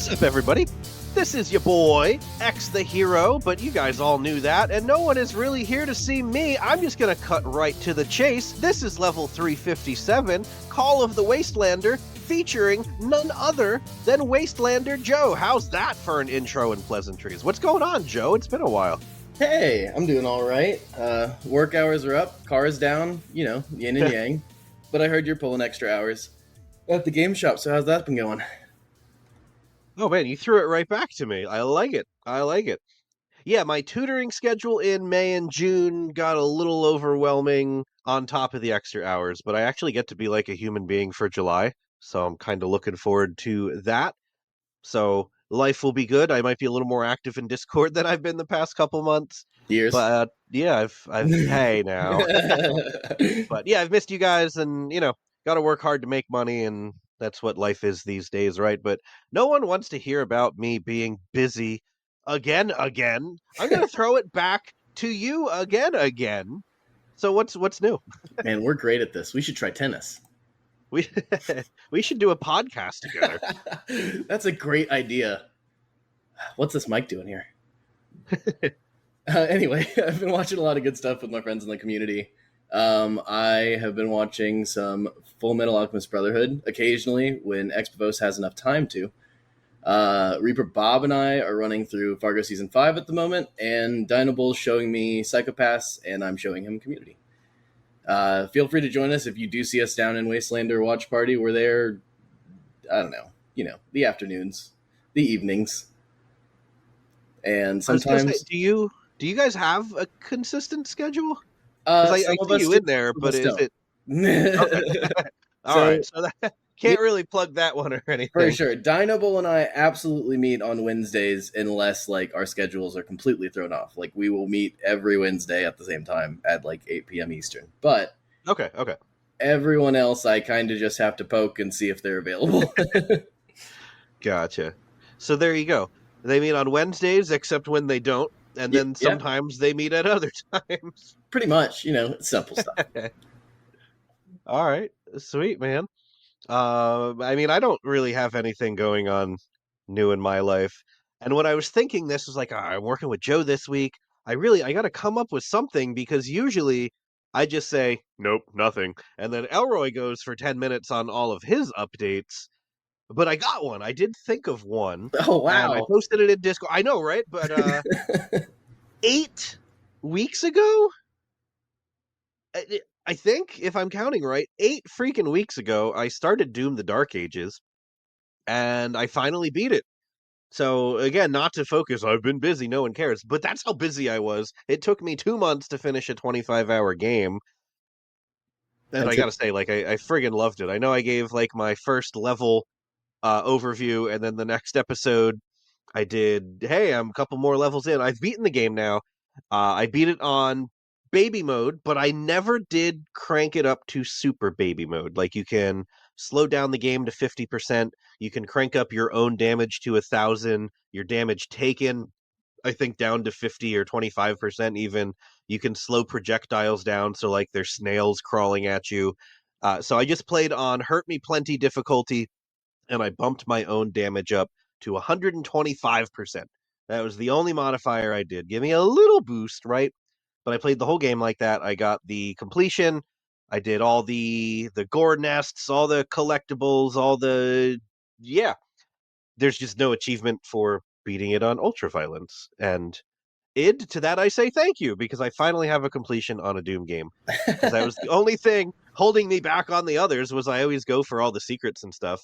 What's up, everybody? This is your boy, X the Hero, but you guys all knew that, and no one is really here to see me. I'm just gonna cut right to the chase. This is level 357, Call of the Wastelander, featuring none other than Wastelander Joe. How's that for an intro and pleasantries? What's going on, Joe? It's been a while. Hey, I'm doing all right. Work hours are up, cars down, you know, yin and yang. But I heard you're pulling extra hours at the game shop, so how's that been going? Oh man, you threw it right back to me. I like it. Yeah, my tutoring schedule in May and June got a little overwhelming on top of the extra hours, but I actually get to be like a human being for July, so I'm kind of looking forward to that. So life will be good. I might be a little more active in Discord than I've been the past couple months. Years. But yeah, I've hey now. But yeah, I've missed you guys, and got to work hard to make money, and that's what life is these days, right? But no one wants to hear about me being busy again. I'm gonna throw it back to you again. So what's new? Man, we're great at this. We should try tennis. We we should do a podcast together. That's a great idea. What's this mic doing here? Anyway, I've been watching a lot of good stuff with my friends in the community. I have been watching some Full Metal Alchemist Brotherhood occasionally when Expavos has enough time to. Reaper Bob and I are running through Fargo Season 5 at the moment, and Dynabull's showing me Psychopaths, and I'm showing him Community. Feel free to join us if you do see us down in Wastelander Watch Party. We're there, I don't know, the afternoons, the evenings, and sometimes... do you guys have a consistent schedule? Because I see you in there, but is it... Okay. All right, so that can't really plug that one or anything. For sure. Dynabull and I absolutely meet on Wednesdays unless, our schedules are completely thrown off. We will meet every Wednesday at the same time at, 8 p.m. Eastern. But... Okay. Everyone else, I kind of just have to poke and see if they're available. Gotcha. So there you go. They meet on Wednesdays, except when they don't. And then sometimes they meet at other times. Pretty much, simple stuff. All right. Sweet, man. I don't really have anything going on new in my life. And when I was thinking this was I'm working with Joe this week. I got to come up with something because usually I just say, nope, nothing. And then Elroy goes for 10 minutes on all of his updates. But I got one. I did think of one. Oh, wow. And I posted it in Discord. I know, right? But 8 weeks ago, I think, if I'm counting right, 8 freaking weeks ago, I started Doom the Dark Ages, and I finally beat it. So, again, not to focus, I've been busy, no one cares, but that's how busy I was. It took me 2 months to finish a 25-hour game, and I gotta say, I friggin' loved it. I know I gave, my first level overview, and then the next episode, I did, hey, I'm a couple more levels in. I've beaten the game now. I beat it on baby mode, but I never did crank it up to super baby mode. You can slow down the game to 50%. You can crank up your own damage to 1,000. Your damage taken, I think, down to 50 or 25% even. You can slow projectiles down, so there's snails crawling at you. So I just played on Hurt Me Plenty difficulty, and I bumped my own damage up to 125%. That was the only modifier I did. Give me a little boost, right? But I played the whole game like that. I got the completion. I did all the gore nests, all the collectibles, there's just no achievement for beating it on ultraviolence. And to that I say thank you, because I finally have a completion on a Doom game. Because that was the only thing holding me back on the others, was I always go for all the secrets and stuff,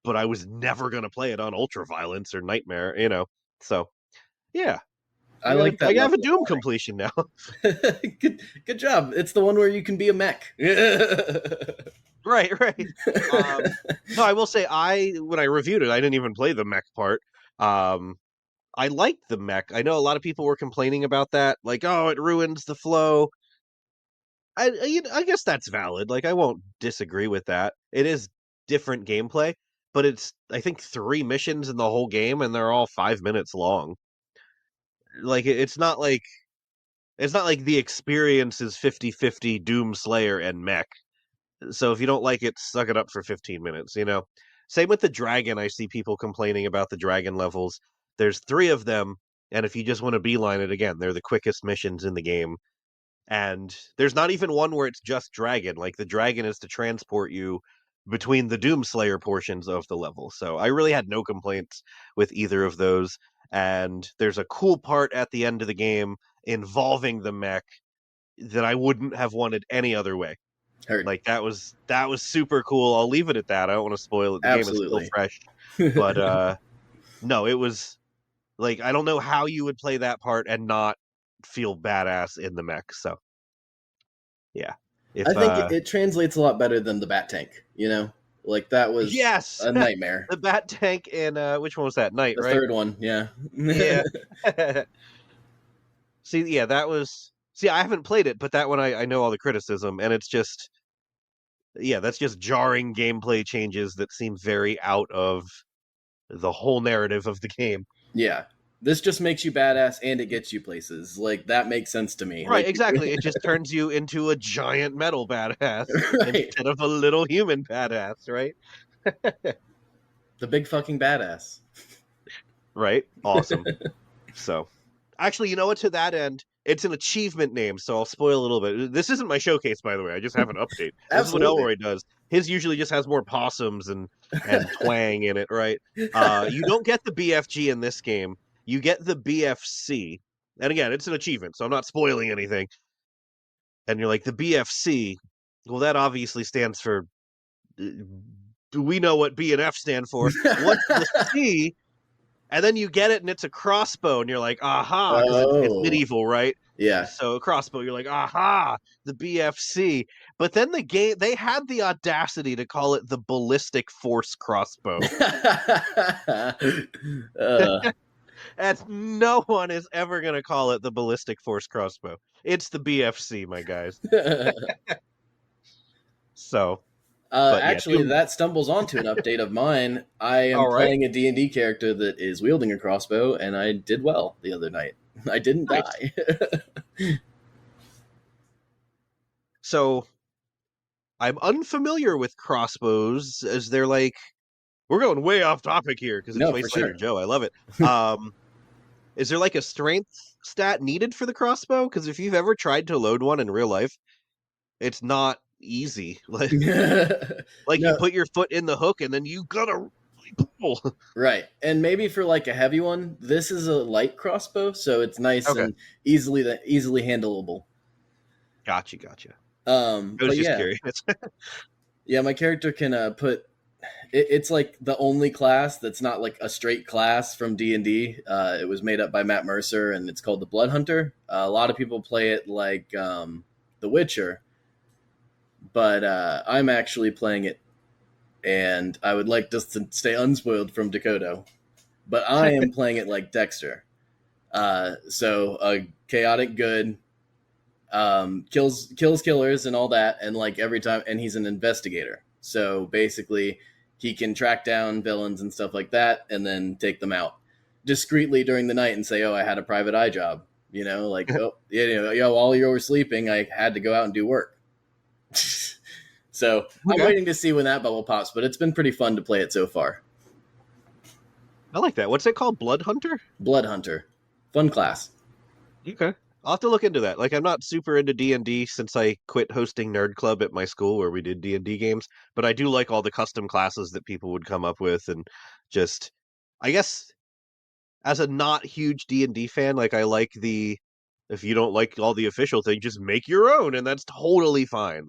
but I was never going to play it on ultraviolence or nightmare, So, yeah. I like that. I have a Doom completion now. Good job. It's the one where you can be a mech. Right. No, I will say, when I reviewed it, I didn't even play the mech part. I liked the mech. I know a lot of people were complaining about that, oh, it ruins the flow. I guess that's valid. I won't disagree with that. It is different gameplay, but it's, I think, 3 missions in the whole game, and they're all 5 minutes long. It's not like the experience is 50-50 Doom Slayer and mech. So if you don't like it, suck it up for 15 minutes, Same with the dragon. I see people complaining about the dragon levels. There's 3 of them, and if you just want to beeline it again, they're the quickest missions in the game. And there's not even one where it's just dragon. Like the dragon is to transport you between the Doomslayer portions of the level. So I really had no complaints with either of those. And there's a cool part at the end of the game involving the mech that I wouldn't have wanted any other way. Heard. Like that was super cool. I'll leave it at that. I don't want to spoil it. The game is still Absolutely. fresh. But no, it was like I don't know how you would play that part and not feel badass in the mech. So yeah. I If think it translates a lot better than the Bat Tank. Like that was yes, a nightmare. the Bat Tank in which one was that? Night, The right? third one, yeah. Yeah. See, yeah, that was see, I haven't played it, but that one I know all the criticism, and it's just yeah, that's just jarring gameplay changes that seem very out of the whole narrative of the game. Yeah. This just makes you badass and it gets you places. Like that makes sense to me. Right, Like exactly. It just turns you into a giant metal badass right. instead of a little human badass, right? The big fucking badass. Right? Awesome. So, actually, you know what? To that end, it's an achievement name, so I'll spoil a little bit. This isn't my showcase, by the way. I just have an update. This is what Absolutely. Elroy does. His usually just has more possums and twang in it, right? You don't get the BFG in this game. You get the BFC. And again, it's an achievement, so I'm not spoiling anything. And you're like, the BFC, well, that obviously stands for. We know what B and F stand for. What's the C? And then you get it, and it's a crossbow, and you're like, aha, because it's Oh. medieval, right? Yeah. So a crossbow, you're like, aha, the BFC. But then the game, they had the audacity to call it the ballistic force crossbow. uh, And no one is ever going to call it the ballistic force crossbow. It's the BFC, my guys. So, but yeah, actually, that stumbles onto an update of mine. I am all right, playing a D&D character that is wielding a crossbow, and I did well the other night. I didn't nice. die. So I'm unfamiliar with crossbows, as they're like, we're going way off topic here because it's No, for Wasteland sure. Joe. I love it. Is there like a strength stat needed for the crossbow? Because if you've ever tried to load one in real life, it's not easy. Like you No, put your foot in the hook and then you gotta pull. right. And maybe for like a heavy one, this is a light crossbow, so it's nice Okay, and easily handleable. gotcha. I was But just yeah, curious. yeah, my character can put. It's like the only class that's not like a straight class from D&D. It was made up by Matt Mercer, and it's called the Blood Hunter. A lot of people play it like The Witcher, but I'm actually playing it, and I would like just to stay unspoiled from Dakota, but I am playing it like Dexter. So a chaotic good, kills killers and all that, and like every time, and he's an investigator. So basically, he can track down villains and stuff like that, and then take them out discreetly during the night and say, "Oh, I had a private eye job." Like, oh, while you were sleeping, I had to go out and do work. So I'm Okay, waiting to see when that bubble pops, but it's been pretty fun to play it so far. I like that. What's it called? Blood Hunter? Blood Hunter, fun class. Okay. I'll have to look into that. Like I'm not super into D&D since I quit hosting Nerd Club at my school where we did D&D games, but I do like all the custom classes that people would come up with and just I guess as a not huge D&D fan, like I like the if you don't like all the official things, just make your own and that's totally fine.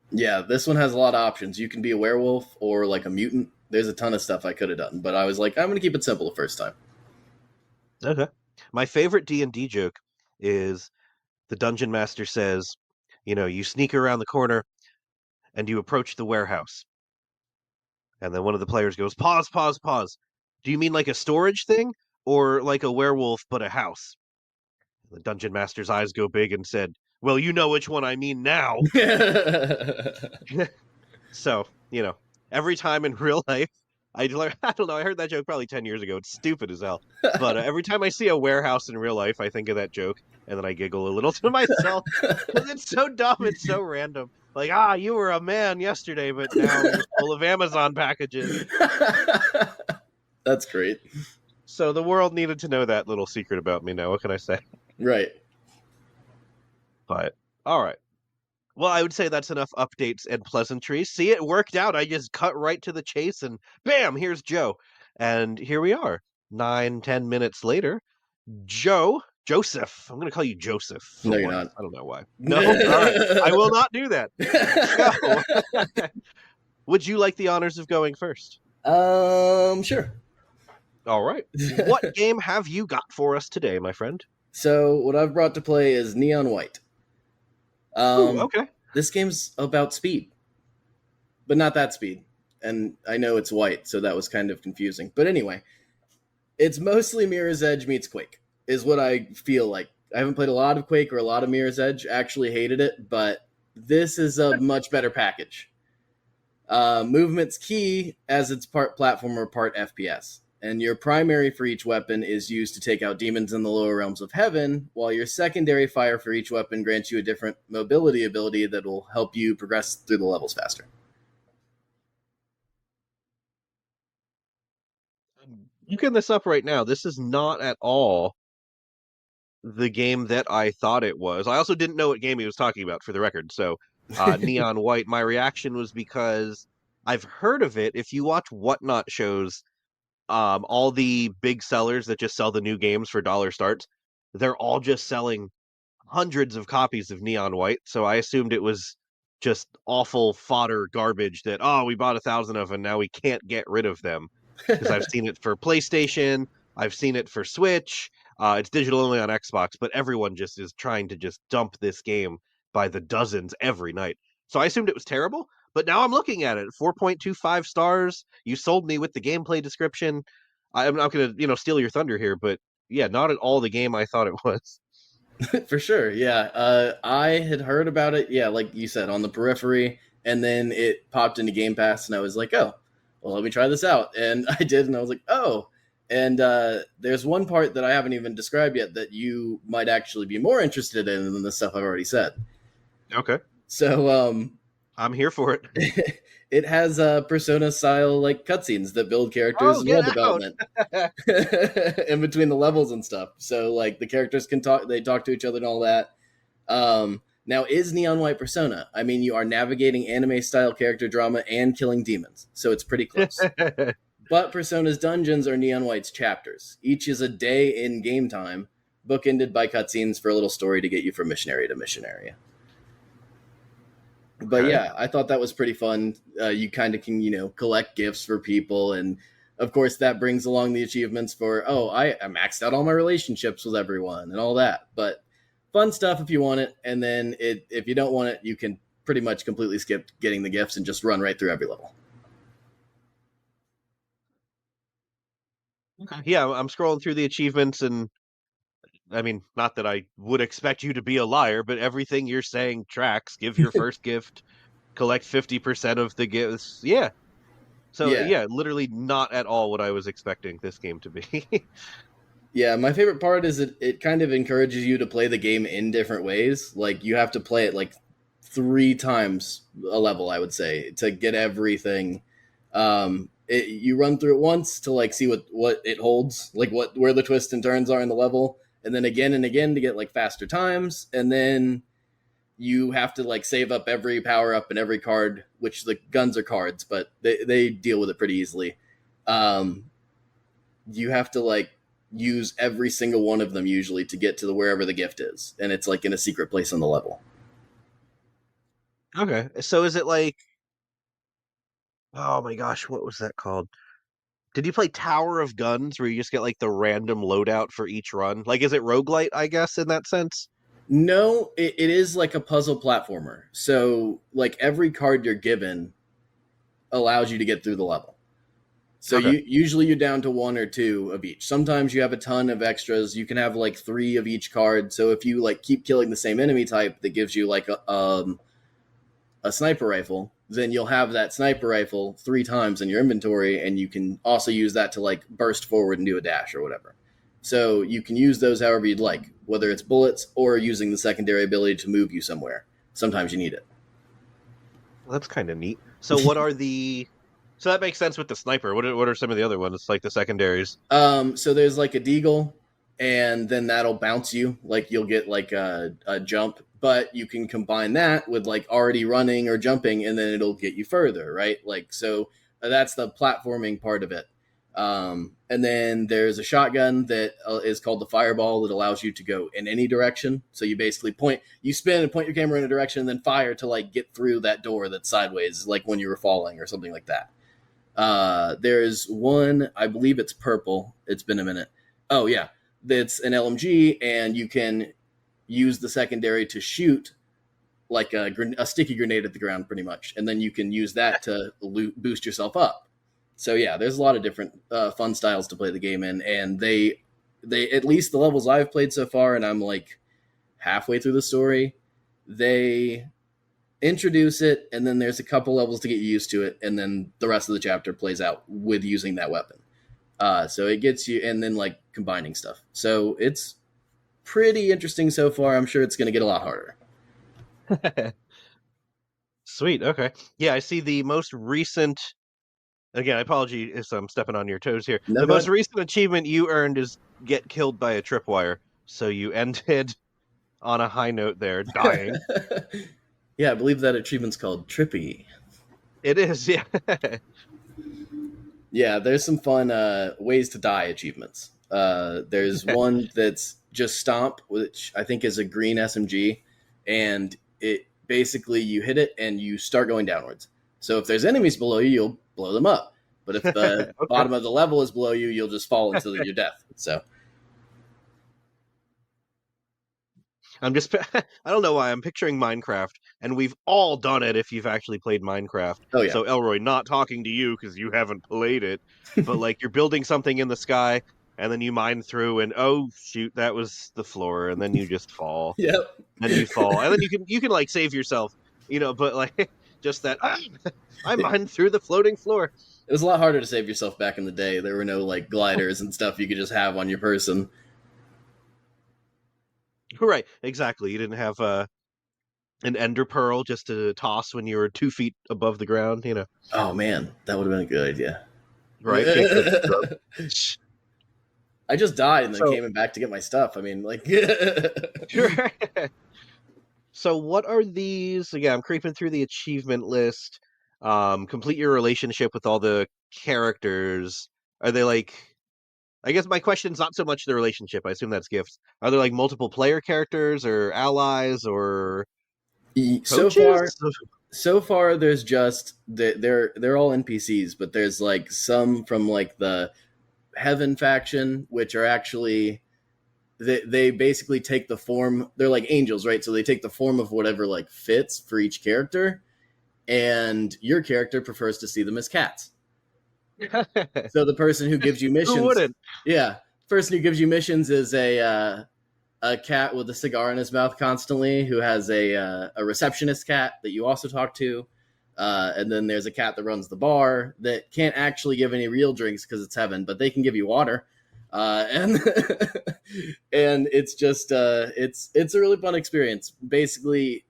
Yeah, this one has a lot of options. You can be a werewolf or like a mutant. There's a ton of stuff I could have done, but I was like, I'm going to keep it simple the first time. Okay. My favorite D&D joke is the dungeon master says, you sneak around the corner and you approach the warehouse. And then one of the players goes, pause, pause, pause. Do you mean like a storage thing or like a werewolf but a house? The dungeon master's eyes go big and said, well, you know which one I mean now. So, every time in real life, I don't know, I heard that joke probably 10 years ago. It's stupid as hell. But every time I see a warehouse in real life, I think of that joke and then I giggle a little to myself because it's so dumb. It's so random. Like, you were a man yesterday, but now you're full of Amazon packages. That's great. So the world needed to know that little secret about me now. What can I say? Right. But all right. Well, I would say that's enough updates and pleasantries. See, it worked out. I just cut right to the chase and bam, here's Joe. And here we are, 9, 10 minutes later. Joseph. I'm going to call you Joseph for No, you're once. not. I don't know why. No? All right. I will not do that. Joe, would you like the honors of going first? Sure. All right. What game have you got for us today, my friend? So what I've brought to play is Neon White. Ooh, okay. This game's about speed, but not that speed. And I know it's white, so that was kind of confusing. But anyway, it's mostly Mirror's Edge meets Quake, is what I feel like. I haven't played a lot of Quake or a lot of Mirror's Edge. Actually hated it, but this is a much better package. Movement's key, as it's part platformer, part FPS. And your primary for each weapon is used to take out demons in the lower realms of heaven, while your secondary fire for each weapon grants you a different mobility ability that will help you progress through the levels faster. Looking this up right now, this is not at all the game that I thought it was. I also didn't know what game he was talking about, for the record. So, Neon White, my reaction was because I've heard of it. If you watch Whatnot shows, all the big sellers that just sell the new games for dollar starts, they're all just selling hundreds of copies of Neon White. So I assumed it was just awful fodder garbage that, we bought 1,000 of and now we can't get rid of them. Because I've seen it for PlayStation, I've seen it for Switch. It's digital only on Xbox, but everyone just is trying to just dump this game by the dozens every night. So I assumed it was terrible, but now I'm looking at it. 4.25 stars. You sold me with the gameplay description. I'm not going to, steal your thunder here, but yeah, not at all the game I thought it was. For sure, yeah. I had heard about it, yeah, like you said, on the periphery, and then it popped into Game Pass, and I was like, oh, well, let me try this out. And I did, and I was like, oh. And there's one part that I haven't even described yet that you might actually be more interested in than the stuff I've already said. Okay. So, I'm here for it. it has Persona style like cutscenes that build characters and world development in between the levels and stuff. So like the characters can talk, they talk to each other and all that. Now is Neon White Persona? I mean, you are navigating anime style character drama and killing demons, so it's pretty close. But Persona's dungeons are Neon White's chapters. Each is a day in game time, bookended by cutscenes for a little story to get you from mission area to mission area. But yeah, I thought that was pretty fun. You kind of can, collect gifts for people. And of course, that brings along the achievements for, I maxed out all my relationships with everyone and all that. But fun stuff if you want it. And then if you don't want it, you can pretty much completely skip getting the gifts and just run right through every level. Okay. Yeah, I'm scrolling through the achievements, and I mean, not that I would expect you to be a liar, but everything you're saying tracks. Give your first gift, collect 50% of the gifts. Yeah. So, yeah, literally not at all what I was expecting this game to be. Yeah, my favorite part is it kind of encourages you to play the game in different ways. Like, you have to play it like 3 times a level, I would say, to get everything. You run through it once to like see what it holds, like where the twists and turns are in the level, and then again and again to get like faster times, and then you have to like save up every power up and every card, which the guns are cards, but they deal with it pretty easily. You have to like use every single one of them usually to get to wherever the gift is, and it's like in a secret place on the level. Okay, so is it like, oh my gosh, what was that called? Did you play Tower of Guns, where you just get like the random loadout for each run? Like, is it roguelite, I guess, in that sense? No, it is like a puzzle platformer. So like every card you're given allows you to get through the level. So Okay. usually you're down to 1 or 2 of each. Sometimes you have a ton of extras. You can have like 3 of each card. So if you like keep killing the same enemy type that gives you like a sniper rifle, then you'll have that sniper rifle 3 times in your inventory, and you can also use that to like burst forward and do a dash or whatever. So you can use those however you'd like, whether it's bullets or using the secondary ability to move you somewhere. Sometimes you need it. That's kind of neat. So what are the? So that makes sense with the sniper. What are some of the other ones? Like the secondaries. So there's like a deagle, and then that'll bounce you. Like you'll get like a jump, but you can combine that with like already running or jumping, and then it'll get you further, right? Like so that's the platforming part of it. And then there's a shotgun that is called the fireball that allows you to go in any direction. So you basically you spin and point your camera in a direction, and then fire to like get through that door that's sideways, like when you were falling or something like that. There's one, I believe it's purple. It's been a minute. Oh yeah, that's an LMG, and you can use the secondary to shoot like a sticky grenade at the ground, pretty much, and then you can use that to boost yourself up. So yeah, there's a lot of different fun styles to play the game in, and they at least the levels I've played so far, and I'm like halfway through the story. They introduce it, and then there's a couple levels to get used to it, and then the rest of the chapter plays out with using that weapon. So it gets you, and then like combining stuff. So it's pretty interesting so far. I'm sure it's going to get a lot harder. Sweet. Okay. Yeah, I see the most recent. Again, I apologize if I'm stepping on your toes here. No, The go most ahead. recent achievement you earned is get killed by a tripwire. So you ended on a high note there, dying. Yeah, I believe that achievement's called Trippy. It is, yeah. Yeah, there's some fun ways to die achievements. There's one that's just stomp, which I think is a green SMG, and it basically you hit it and you start going downwards. So if there's enemies below you, you'll blow them up. But if the Okay. bottom of the level is below you, you'll just fall into your death. So, I'm just, I don't know why, I'm picturing Minecraft, and we've all done it if you've actually played Minecraft. oh yeah, So, Elroy, not talking to you because you haven't played it, but like you're building something in the sky, and then you mine through, and oh shoot, that was the floor, and then you just fall, yep. and you fall, and then you can like save yourself, but like just that, I mined through the floating floor. It was a lot harder to save yourself back in the day. There were no like gliders and stuff you could just have on your person. Right, exactly. You didn't have an ender pearl just to toss when you were 2 feet above the ground. Oh man, that would have been a good idea. Right? Get the I just died and then so came back to get my stuff. I mean, like, so what are these? Again, I'm creeping through the achievement list. Complete your relationship with all the characters. Are they like? I guess my question's not so much the relationship. I assume that's gifts. Are there like multiple player characters or allies or so coaches? far, so far, there's just they're all NPCs, but there's like some from like the Heaven faction, which are actually they basically take the form. They're like angels, right? So they take the form of whatever like fits for each character, and your character prefers to see them as cats. So the person who gives you Who missions, wouldn't? yeah, person who gives you missions is a cat with a cigar in his mouth constantly, who has a receptionist cat that you also talk to, and then there's a cat that runs the bar that can't actually give any real drinks because it's heaven, but they can give you water, and and it's just it's a really fun experience. Basically,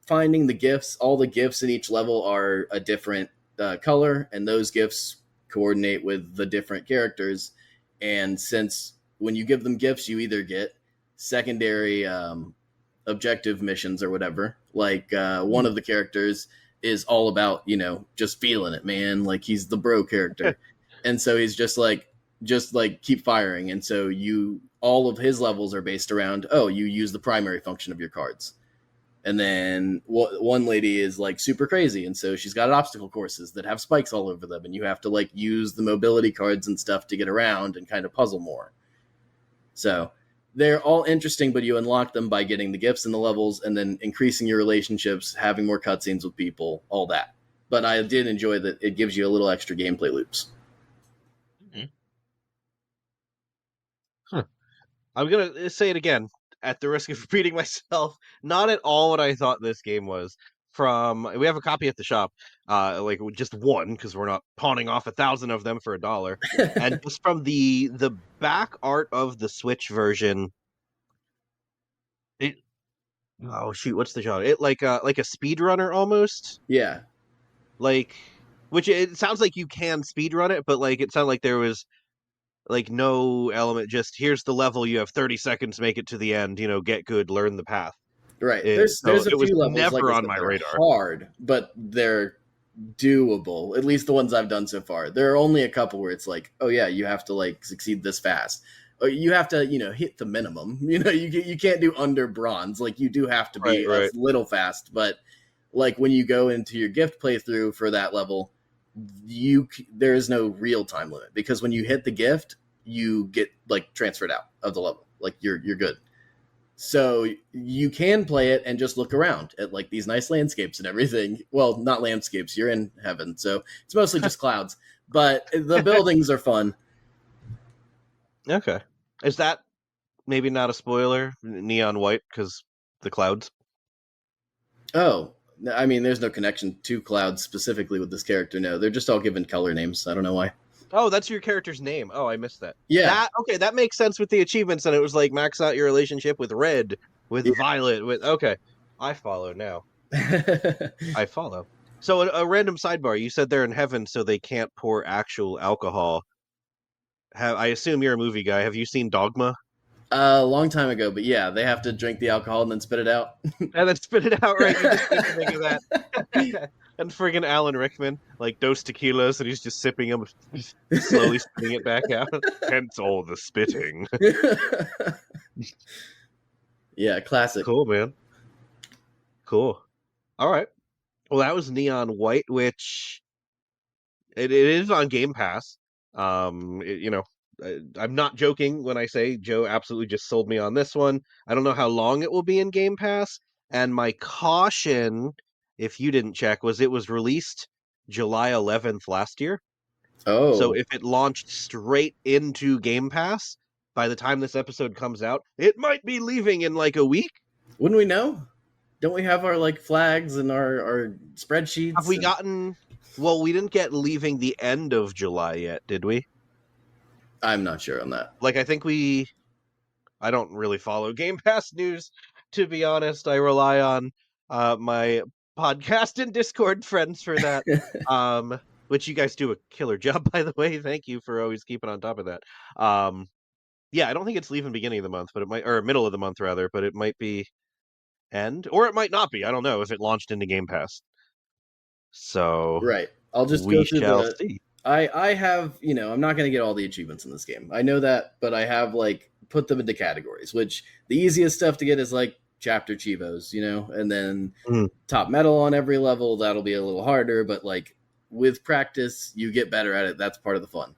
finding the gifts, all the gifts in each level are a different color, and those gifts coordinate with the different characters. And since when you give them gifts, you either get secondary objective missions or whatever. Like one of the characters is all about just feeling it, man. Like he's the bro character, and so he's just like keep firing. And so all of his levels are based around you use the primary function of your cards. And then one lady is like super crazy, and so she's got obstacle courses that have spikes all over them, and you have to like use the mobility cards and stuff to get around and kind of puzzle more. So they're all interesting, but you unlock them by getting the gifts and the levels, and then increasing your relationships, having more cutscenes with people, all that. But I did enjoy that it gives you a little extra gameplay loops. Mhm. Huh. I'm gonna say it again at the risk of repeating myself. Not at all what I thought this game was. We have a copy at the shop, like just one because we're not pawning off 1,000 of them for $1. And just from the back art of the Switch version, it Oh shoot, what's the genre? It like a speedrunner almost? Yeah, Like which it sounds like you can speedrun it, but like it sounded like there was like no element, just here's the level, you have 30 seconds, make it to the end, get good, learn the path. right. So There's a it was few levels, like never I on said, my they're radar. hard, but they're doable. At least the ones I've done so far. There are only a couple where it's like, oh yeah, you have to like succeed this fast. Or you have to, hit the minimum. You can't do under bronze. Like you do have to Right, be a right. little fast, but like when you go into your gift playthrough for that level, there is no real time limit because when you hit the gift, you get like transferred out of the level. Like you're good. So you can play it and just look around at like these nice landscapes and everything. Well, not landscapes, you're in heaven. So it's mostly just clouds, but the buildings are fun. Okay. Is that maybe not a spoiler? Neon white because the clouds. Oh, I mean, there's no connection to clouds specifically with this character. No, they're just all given color names. I don't know why. Oh, that's your character's name. Oh, I missed that. Yeah. That okay, that makes sense with the achievements, and it was like max out your relationship with red, with violet, with okay. I follow now. Yeah. I follow. So a random sidebar. You said they're in heaven, so they can't pour actual alcohol. I assume you're a movie guy. Have you seen Dogma? A long time ago, but yeah, they have to drink the alcohol and then spit it out. And then spit it out, right? You just need to think of that. And friggin' Alan Rickman, like dose tequilas, and he's just sipping them, slowly spitting it back out. Hence all the spitting. Yeah, classic. Cool, man. Cool. All right. Well, that was Neon White, which it is on Game Pass. I'm not joking when I say Joe absolutely just sold me on this one. I don't know how long it will be in Game Pass, and my caution, if you didn't check, was it was released July 11th last year. So Oh, if it launched straight into Game Pass by the time this episode comes out, it might be leaving in like a week. wouldn't we know? Don't we have our like flags and our Have spreadsheets? we And gotten? Well, we didn't get leaving the end of July yet, did we? I'm not sure on that. Like, I think I don't really follow Game Pass news, to be honest. I rely on my podcast and Discord friends for that. Which you guys do a killer job, by the way. Thank you for always keeping on top of that. Yeah, I don't think it's leaving beginning of the month, but it might, or middle of the month rather, but it might be end, or it might not be. I don't know if it launched into Game Pass. So Right. I'll just go we through shall the. see. I have, I'm not going to get all the achievements in this game. I know that, but I have like put them into categories, which the easiest stuff to get is like chapter chivos, and then Mm. top metal on every level. That'll be a little harder, but like with practice, you get better at it. That's part of the fun.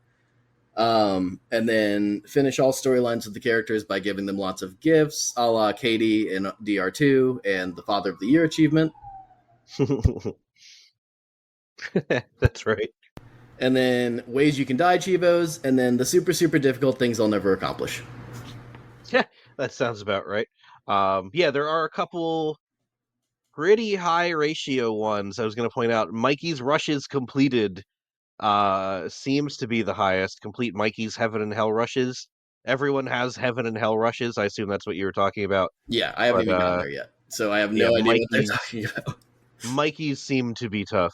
And then finish all storylines with the characters by giving them lots of gifts, a la Katie in DR2 and the Father of the Year achievement. That's right. And then ways you can die Chivos, and then the super, super difficult things I'll never accomplish. Yeah, that sounds about right. Yeah, there are a couple pretty high ratio ones. I was going to point out Mikey's rushes completed seems to be the highest. Complete Mikey's heaven and hell rushes. Everyone has heaven and hell rushes. I assume that's what you were talking about. Yeah, I haven't But even gotten there yet. So I have yeah, no idea what they're talking about. Mikey's seem to be tough.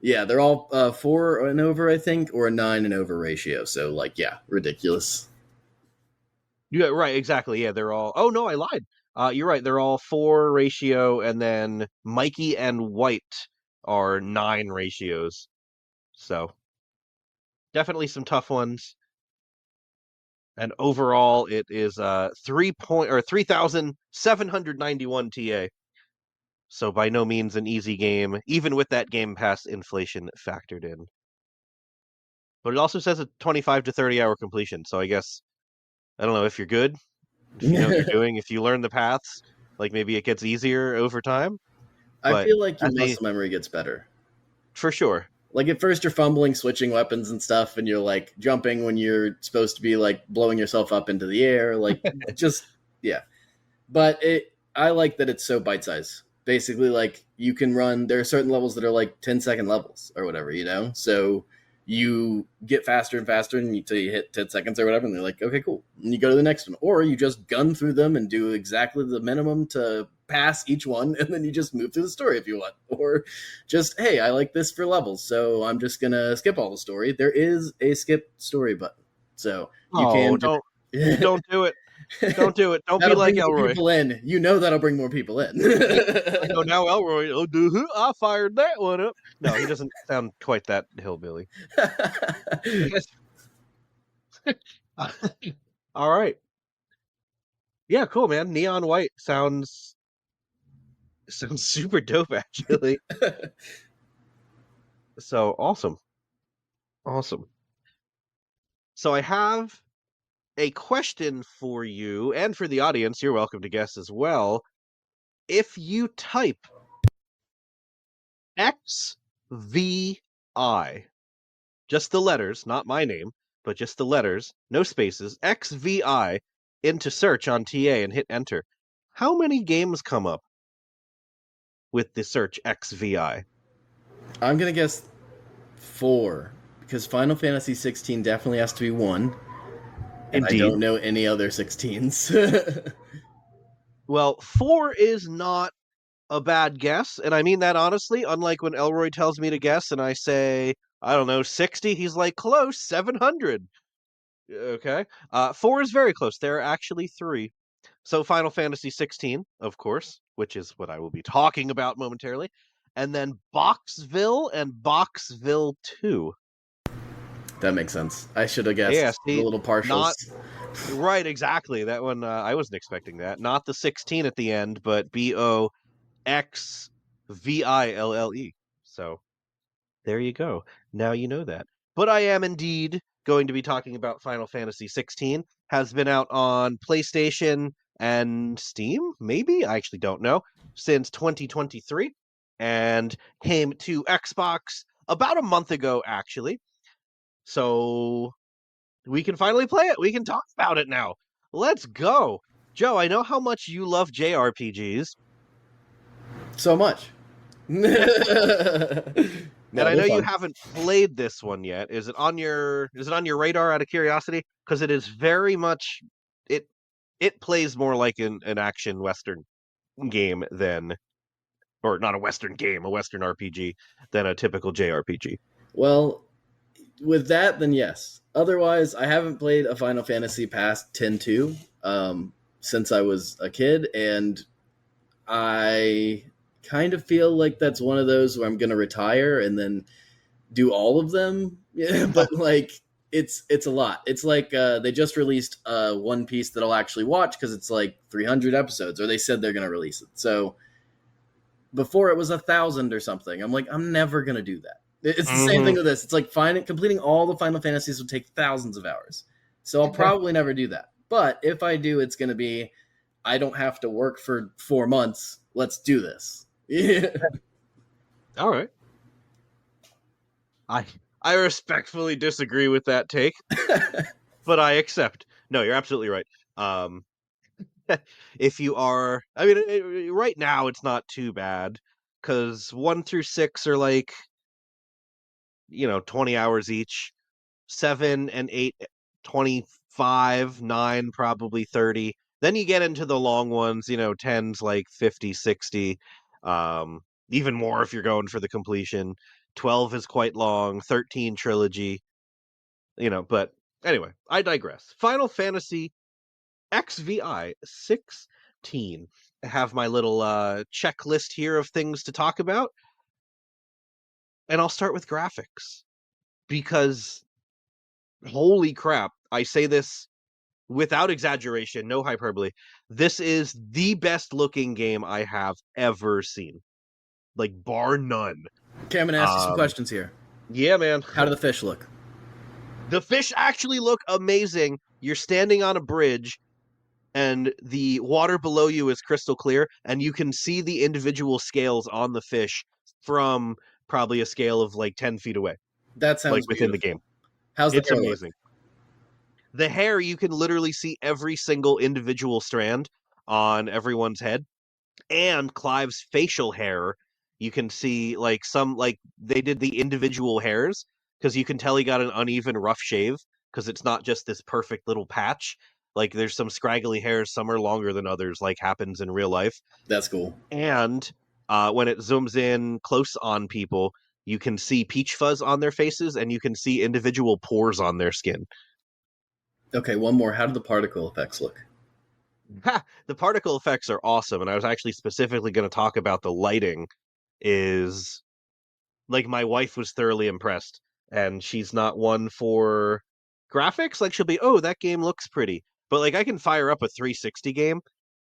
Yeah, they're all 4 and over, I think, or a 9 and over ratio. So, like, yeah, ridiculous. Yeah, right, exactly. Yeah, they're all. Oh no, I lied. You're right. They're all 4 ratio, and then Mikey and White are 9 ratios. So definitely some tough ones. And overall, it is 3,791 TA. So by no means an easy game, even with that Game Pass inflation factored in. But it also says a 25 to 30 hour completion. So I guess I don't know if you're good, if you know what you're doing, if you learn the paths, like maybe it gets easier over time. I But feel like your as a muscle memory gets better. for sure. Like at first you're fumbling switching weapons and stuff and you're like jumping when you're supposed to be like blowing yourself up into the air, like just yeah. But I like that it's so bite size. Basically, like you can run, there are certain levels that are like 10-second levels or whatever, so you get faster and faster until you hit 10 seconds or whatever, and they're like, okay, cool, and you go to the next one, or you just gun through them and do exactly the minimum to pass each one, and then you just move through the story if you want, or just, hey, I like this for levels, so I'm just gonna skip all the story. There is a skip story button, so you Oh, can just don't do it. Don't do it. Don't be that'll like bring more Elroy. people in. You know that'll bring more people in. I know now Elroy. Oh, I fired that one up. No, he doesn't sound quite that hillbilly. I guess. All right. Yeah, cool, man. Neon white sounds super dope, actually. So awesome. Awesome. So I have a question for you and for the audience. You're welcome to guess as well. If you type XVI, just the letters, not my name, but just the letters, no spaces, XVI into search on TA and hit enter, how many games come up with the search XVI? I'm gonna guess 4 because Final Fantasy 16 definitely has to be 1, and I Indeed. don't know any other 16s. Well, 4 is not a bad guess, and I mean that honestly, unlike when Elroy tells me to guess and I say, I don't know, 60, he's like, close, 700. Okay. 4 is very close. There are actually 3. So Final Fantasy 16, of course, which is what I will be talking about momentarily, and then Boxville and Boxville 2. That makes sense. I should have Yeah, guessed the see, little partials. not right, exactly. That one, I wasn't expecting that. Not the 16 at the end, but BOXVILLE. So there you go. Now you know that. But I am indeed going to be talking about Final Fantasy 16. Has been out on PlayStation and Steam, maybe? I actually don't know. Since 2023 and came to Xbox about a month ago, actually. So we can finally play it. We can talk about it now. Let's go. Joe, I know how much you love JRPGs. So much. And No, I they're know you fun. haven't played this one yet. Is it on your radar out of curiosity? Because it is very much it it plays more like an action western game than or not a western game, a western RPG than a typical JRPG. Well, with that, then yes. Otherwise, I haven't played a Final Fantasy past 10-2 since I was a kid, and I kind of feel like that's one of those where I'm going to retire and then do all of them. Yeah, but like it's a lot. It's like they just released One Piece that I'll actually watch because it's like 300 episodes, or they said they're going to release it. So before it was 1,000 or something. I'm like, I'm never going to do that. It's the same thing with this. It's like completing all the Final Fantasies would take thousands of hours. So I'll probably never do that. But if I do, it's going to be, I don't have to work for 4 months. Let's do this. Yeah. All right. I I respectfully disagree with that take, but I accept. No, you're absolutely right. Um if you are, I mean, right now it's not too bad because 1 through 6 are like 20 hours each. 7 and 8, 25, 9 probably 30. Then you get into the long ones. 10's like 50, 60. Even more if you're going for the completion. 12 is quite long. 13 trilogy. But anyway, I digress. Final Fantasy XVI 16. I have my little checklist here of things to talk about, and I'll start with graphics because holy crap, I say this without exaggeration, no hyperbole. This is the best looking game I have ever seen, like bar none. Okay, I'm going to ask you some Um, questions here. yeah, man. How do the fish look? The fish actually look amazing. You're standing on a bridge and the water below you is crystal clear and you can see the individual scales on the fish from probably a scale of like 10 feet away, That like sounds within the beautiful. game. How's the It's hair look? amazing. The hair, you can literally see every single individual strand on everyone's head, and Clive's facial hair. You can see like some like they did the individual hairs because you can tell he got an uneven rough shave because it's not just this perfect little patch. Like there's some scraggly hairs, some are longer than others, like happens in real life. That's cool. And when it zooms in close on people, you can see peach fuzz on their faces, and you can see individual pores on their skin. Okay, one more. How do the particle effects look? Ha! The particle effects are awesome, and I was actually specifically going to talk about the lighting. Is like my wife was thoroughly impressed, and she's not one for graphics. Like she'll be, oh, that game looks pretty, but like I can fire up a 360 game,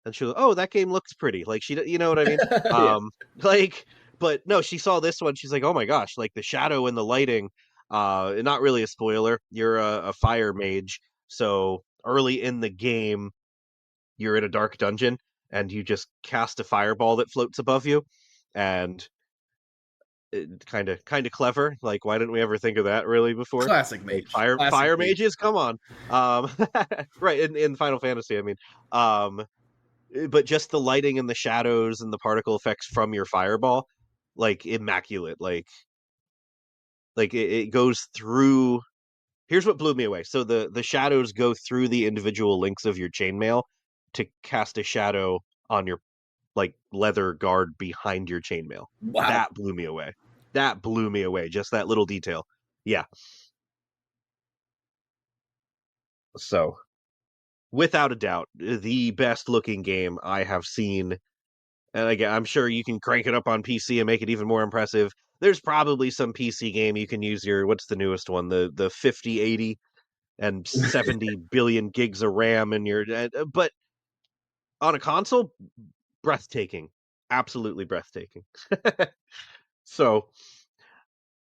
and she'll, oh, that game looks pretty. Like you know what I mean? Yeah. Um, like, but no, she saw this one. She's like, oh my gosh, like the shadow and the lighting. Not really a spoiler. You're a fire mage, so early in the game, you're in a dark dungeon, and you just cast a fireball that floats above you, and kind of clever. Like, why didn't we ever think of that really before? Classic Like mage. Classic fire mage. mages, come on. Um, right in Final Fantasy, I mean, um, but just the lighting and the shadows and the particle effects from your fireball, like immaculate. Like it goes through. Here's what blew me away. So the shadows go through the individual links of your chainmail to cast a shadow on your like leather guard behind your chainmail. Wow. That blew me away. That blew me away. Just that little detail. Yeah. So without a doubt, the best looking game I have seen. And again, I'm sure you can crank it up on PC and make it even more impressive. There's probably some PC game you can use your what's the newest one, the 5080 and 70 billion gigs of RAM in your but on a console, breathtaking. Absolutely breathtaking. So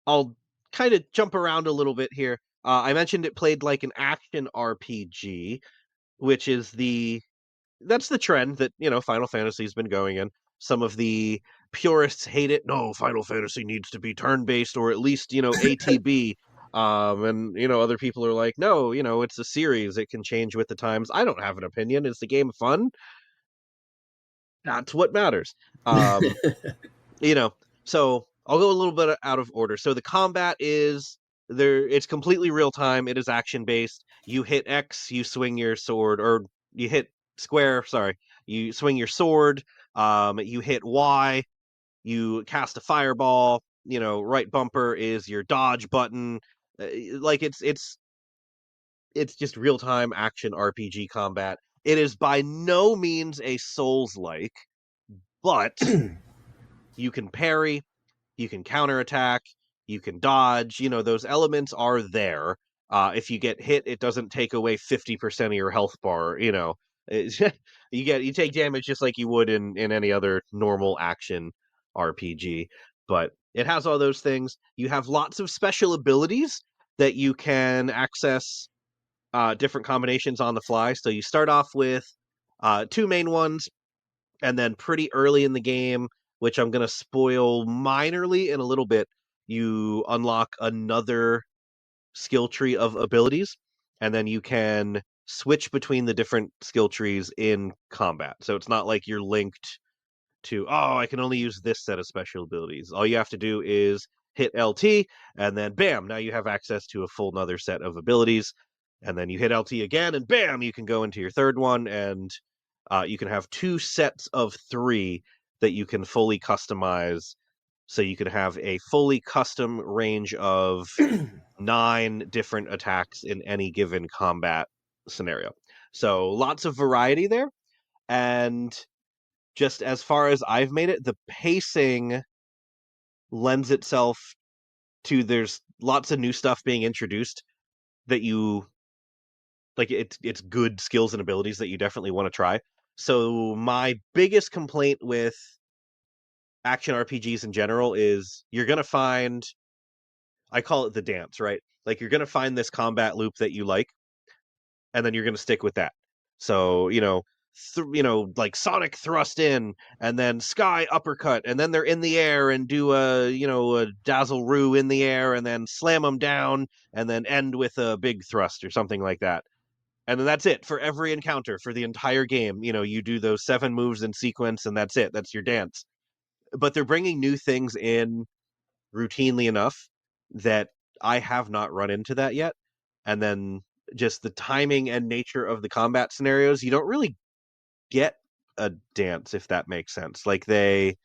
I'll kind of jump around a little bit here. I mentioned it played like an action RPG, which is that's the trend that Final Fantasy's been going in. Some of the purists hate it. No, Final Fantasy needs to be turn based or at least ATB. And other people are like, no, it's a series. It can change with the times. I don't have an opinion. Is the game fun? That's what matters. Um, you know, so I'll go a little bit out of order. So the combat is there, it's completely real time, it is action based. You hit X, you swing your sword, or you hit square, sorry, you swing your sword, you hit Y, you cast a fireball, right bumper is your dodge button. Like it's just real time action RPG combat. It is by no means a Souls like, but you can parry, you can counterattack, you can dodge. Those elements are there. If you get hit, it doesn't take away 50% of your health bar. It's- you take damage just like you would in any other normal action RPG. But it has all those things. You have lots of special abilities that you can access different combinations on the fly. So you start off with two main ones, and then pretty early in the game, which I'm going to spoil minorly in a little bit, you unlock another skill tree of abilities, and then you can switch between the different skill trees in combat. So it's not like you're linked to, oh, I can only use this set of special abilities. All you have to do is hit LT, and then bam, now you have access to a full another set of abilities. And then you hit LT again, and bam, you can go into your third one, and you can have two sets of three that you can fully customize. So you can have a fully custom range of 9 different attacks in any given combat scenario. So lots of variety there. And just as far as I've made it, the pacing lends itself to there's lots of new stuff being introduced that you like it's good skills and abilities that you definitely want to try. So my biggest complaint with action RPGs in general is you're going to find I call it the dance, right? Like you're going to find this combat loop that you like and then you're going to stick with that. So, like Sonic thrust in and then Sky uppercut and then they're in the air and do a dazzle roo in the air and then slam them down and then end with a big thrust or something like that. And then that's it for every encounter for the entire game. You do those 7 moves in sequence and that's it. That's your dance. But they're bringing new things in routinely enough that I have not run into that yet. And then just the timing and nature of the combat scenarios, you don't really get a dance, if that makes sense. Like there's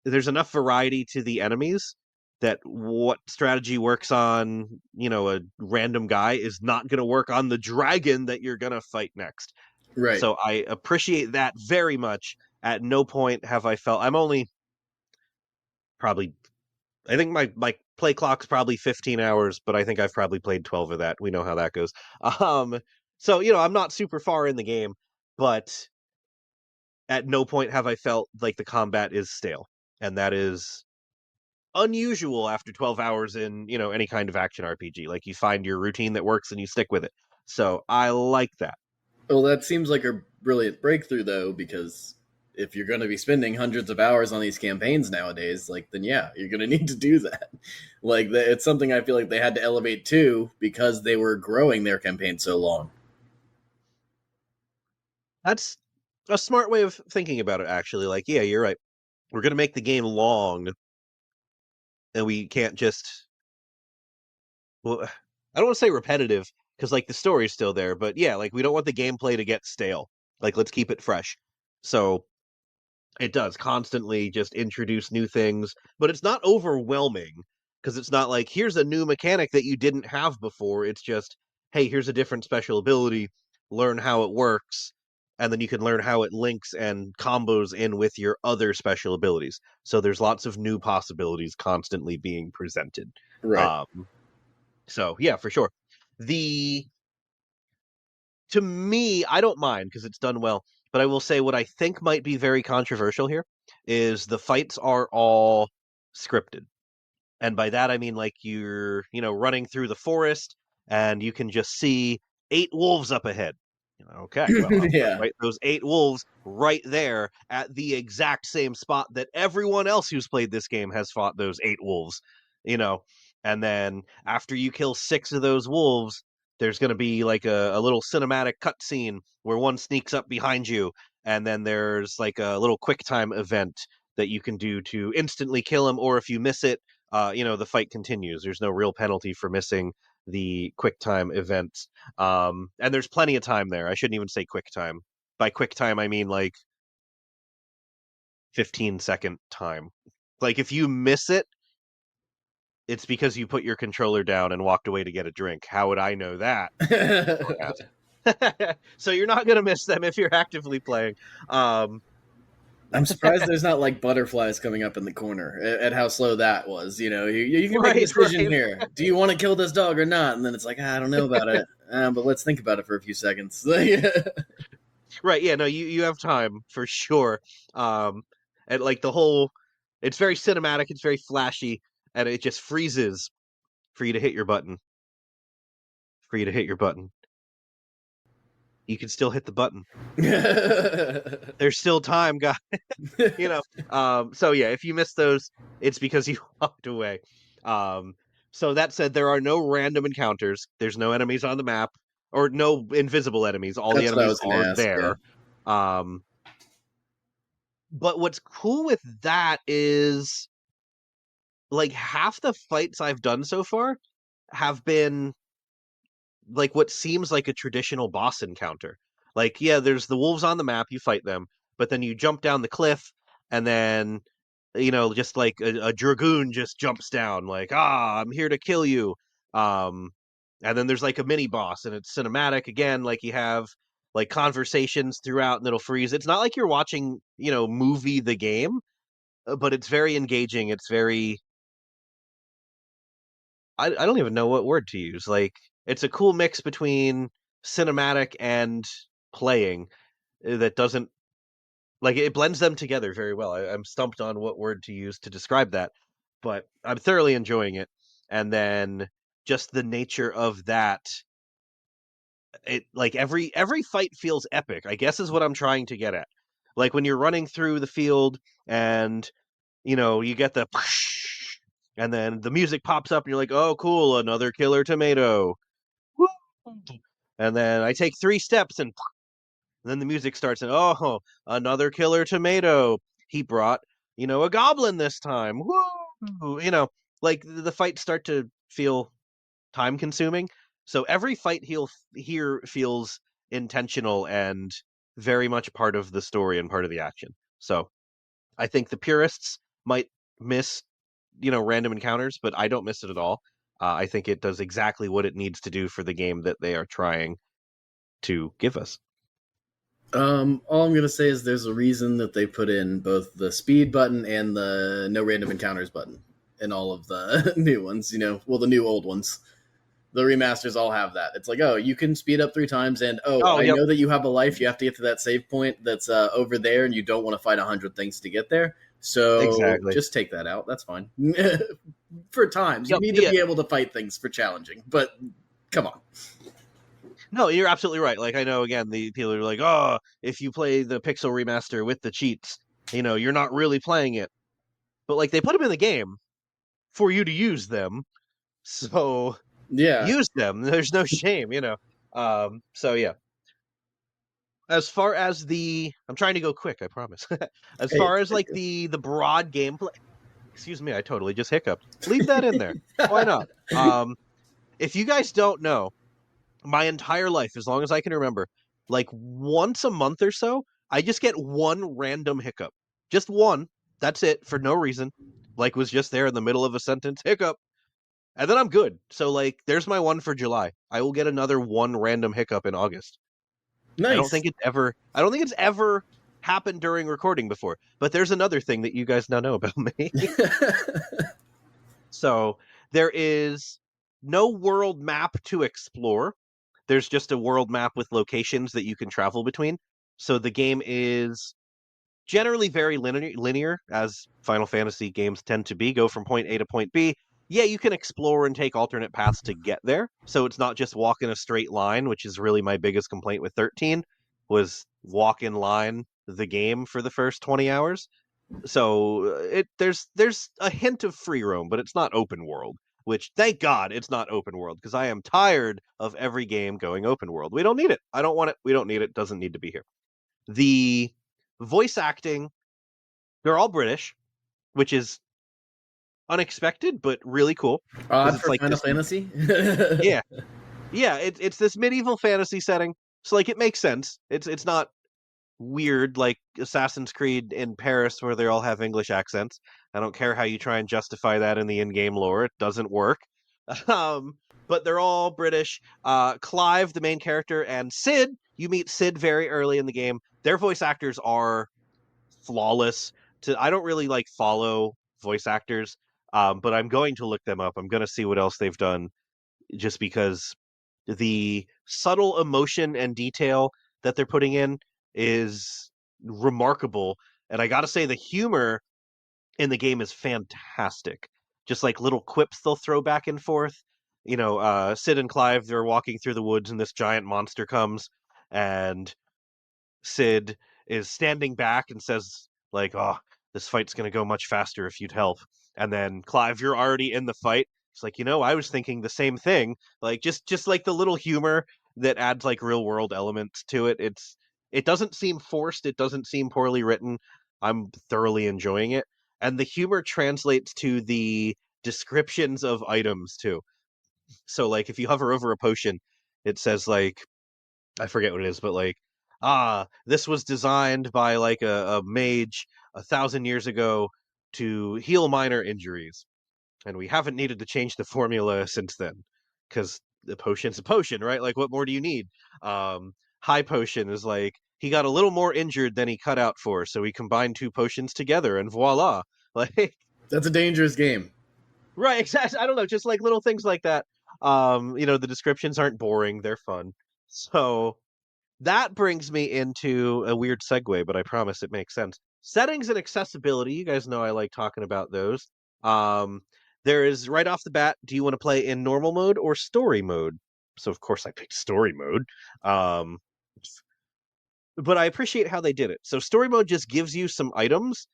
enough variety to the enemies that what strategy works on, a random guy is not going to work on the dragon that you're going to fight next. Right. So I appreciate that very much. At no point have I felt I'm only probably I think my play clock's probably 15 hours, but I think I've probably played 12 of that. We know how that goes. Um so I'm not super far in the game, but at no point have I felt like the combat is stale. And that is unusual after 12 hours in, any kind of action RPG. Like you find your routine that works and you stick with it. So I like that. Well, that seems like a brilliant breakthrough, though, because if you're going to be spending hundreds of hours on these campaigns nowadays, like, then yeah, you're going to need to do that. Like, it's something I feel like they had to elevate too because they were growing their campaign so long. That's a smart way of thinking about it, actually. Like, yeah, you're right. We're going to make the game long, and we can't just. Well, I don't want to say repetitive because, like, the story's still there, but yeah, like, we don't want the gameplay to get stale. Like, let's keep it fresh. So it does constantly just introduce new things, but it's not overwhelming because it's not like here's a new mechanic that you didn't have before. It's just, hey, here's a different special ability, learn how it works, and then you can learn how it links and combos in with your other special abilities. So there's lots of new possibilities constantly being presented. Right. Um, so yeah, for sure. The To me, I don't mind because it's done well. But I will say what I think might be very controversial here is the fights are all scripted. And by that I mean like you're, running through the forest and you can just see 8 wolves up ahead. Okay, well, I'm going to Yeah. fight those 8 wolves right there at the exact same spot that everyone else who's played this game has fought those 8 wolves, you know. And then after you kill 6 of those wolves, there's going to be like a little cinematic cutscene where one sneaks up behind you, and then there's like a little quick time event that you can do to instantly kill him, or if you miss it, the fight continues. There's no real penalty for missing the quick time events. And there's plenty of time there. I shouldn't even say quick time. By quick time, I mean like 15-second time. Like if you miss it, it's because you put your controller down and walked away to get a drink. How would I know that? Don't ask. So you're not gonna miss them if you're actively playing. Um, I'm surprised there's not like butterflies coming up in the corner at how slow that was. You can make a right, decision right. here. Do you want to kill this dog or not? And then it's like, I don't know about it, but let's think about it for a few seconds. Right, yeah, no, you have time for sure. Um, and like the whole, it's very cinematic, it's very flashy, and it just freezes for you to hit your button. For you to hit your button, you can still hit the button. There's still time, guys. you know. So yeah, if you miss those, it's because you walked away. Um, so that said, there are no random encounters. There's no enemies on the map, or no invisible enemies. All the That's what I enemies was going to are ask. Yeah. there. Um, but what's cool with that is like half the fights I've done so far have been like what seems like a traditional boss encounter. Like, yeah, there's the wolves on the map, you fight them, but then you jump down the cliff, and then, just like a dragoon just jumps down, like, I'm here to kill you. Um, and then there's like a mini boss, and it's cinematic again, like you have like conversations throughout, and it'll freeze. It's not like you're watching, movie the game, but it's very engaging. It's very I don't even know what word to use. Like it's a cool mix between cinematic and playing that doesn't like it blends them together very well. I'm stumped on what word to use to describe that, but I'm thoroughly enjoying it. And then just the nature of that, it like every fight feels epic, I guess is what I'm trying to get at. Like when you're running through the field and you get the and then the music pops up and you're like, oh, cool, another killer tomato. Woo! And then I take 3 steps and then the music starts and oh, another killer tomato. He brought, a goblin this time. Woo! Like the fights start to feel time consuming. So every fight here feels intentional and very much part of the story and part of the action. So I think the purists might miss, random encounters, but I don't miss it at all. I think it does exactly what it needs to do for the game that they are trying to give us. All I'm gonna say is there's a reason that they put in both the speed button and the no random encounters button in all of the new ones. The new old ones. The remasters all have that. It's like, oh, you can speed up 3 times, and Oh, I yep, know that you have a life. You have to get to that save point that's over there, and you don't want to fight 100 things to get there. So exactly. just take that out. That's fine. For times, you Yep, need to yeah. be able to fight things for challenging. But come on. No, you're absolutely right. Like I know again, the people are like, "Oh, if you play the Pixel remaster with the cheats, you're not really playing it." But like they put them in the game for you to use them. So Yeah. use them. There's no shame. So yeah. As far as I'm trying to go quick, I promise. As Hey, far as take like the broad gameplay, excuse me, I totally just hiccuped. Leave that in there. Why not? If you guys don't know, my entire life, as long as I can remember, like once a month or so, I just get one random hiccup. Just one. That's it for no reason. Like was just there in the middle of a sentence, hiccup. And then I'm good. So like there's my one for July. I will get another one random hiccup in August. nice. I don't think it's ever happened during recording before. But there's another thing that you guys now know about me. So there is no world map to explore. There's just a world map with locations that you can travel between. So the game is generally very linear, as Final Fantasy games tend to be. Go from point A to point B. Yeah, you can explore and take alternate paths to get there. So it's not just walk in a straight line, which is really my biggest complaint with 13, was walk in line the game for the first 20 hours. So there's a hint of free roam, but it's not open world. Which thank God it's not open world because I am tired of every game going open world. We don't need it. I don't want it. We don't need it. Doesn't need to be here. The voice acting, they're all British, which is unexpected but really cool because Odd it's for like Final this. Fantasy. Yeah, yeah. It's this medieval fantasy setting, so like it makes sense. It's not weird like Assassin's Creed in Paris where they all have English accents. I don't care how you try and justify that in the in-game lore; it doesn't work. Um, but they're all British. Clive, the main character, and Sid. You meet Sid very early in the game. Their voice actors are flawless. I don't really like follow voice actors, but I'm going to look them up. I'm going to see what else they've done, just because the subtle emotion and detail that they're putting in is remarkable. And I got to say, the humor in the game is fantastic. Just like little quips they'll throw back and forth. Sid and Clive, they're walking through the woods, and this giant monster comes, and Sid is standing back and says, like, "Oh, this fight's gonna go much faster if you'd help." And then Clive, you're already in the fight. It's like, I was thinking the same thing. Like just like the little humor that adds like real world elements to it. It doesn't seem forced. It doesn't seem poorly written. I'm thoroughly enjoying it. And the humor translates to the descriptions of items too. So like if you hover over a potion, it says like I forget what it is, but like, this was designed by like a mage 1,000 years ago to heal minor injuries, and we haven't needed to change the formula since then, because the potion's a potion, right? Like, what more do you need? High potion is like he got a little more injured than he cut out for, so we combined two potions together, and voila! Like, That's a dangerous game. right? Exactly. I don't know, just like little things like that. The descriptions aren't boring; they're fun. So that brings me into a weird segue, but I promise it makes sense. Settings and accessibility. You guys know I like talking about those. Um, there is right off the bat, do you want to play in normal mode or story mode? So of course I picked story mode. Um, but I appreciate how they did it. So story mode just gives you some items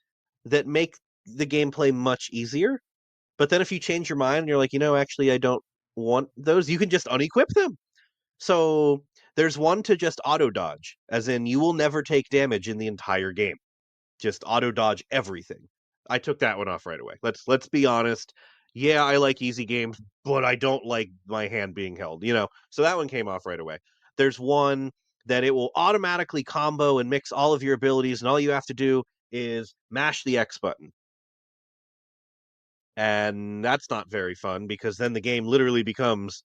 that make the gameplay much easier. But then if you change your mind and you're like, actually I don't want those, you can just unequip them. So there's one to just auto dodge, as in you will never take damage in the entire game. Just auto dodge everything. I took that one off right away. Let's be honest. yeah, I like easy games, but I don't like my hand being held, you know? So that one came off right away. There's one that it will automatically combo and mix all of your abilities, and all you have to do is mash the X button. And that's not very fun because then the game literally becomes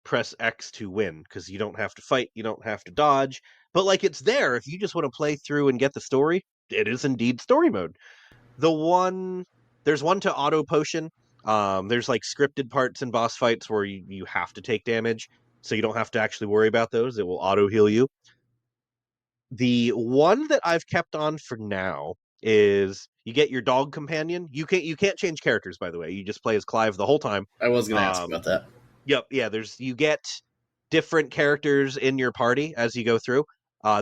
press X to win because you don't have to fight, you don't have to dodge. But like it's there if you just want to play through and get the story, it is indeed story mode. The one there's one to auto potion. There's like scripted parts in boss fights where you have to take damage, so you don't have to actually worry about those. It will auto heal you. The one that I've kept on for now is you get your dog companion. You can't change characters, by the way. You just play as Clive the whole time. I was going to ask Um, about that. yep, yeah. You get different characters in your party as you go through.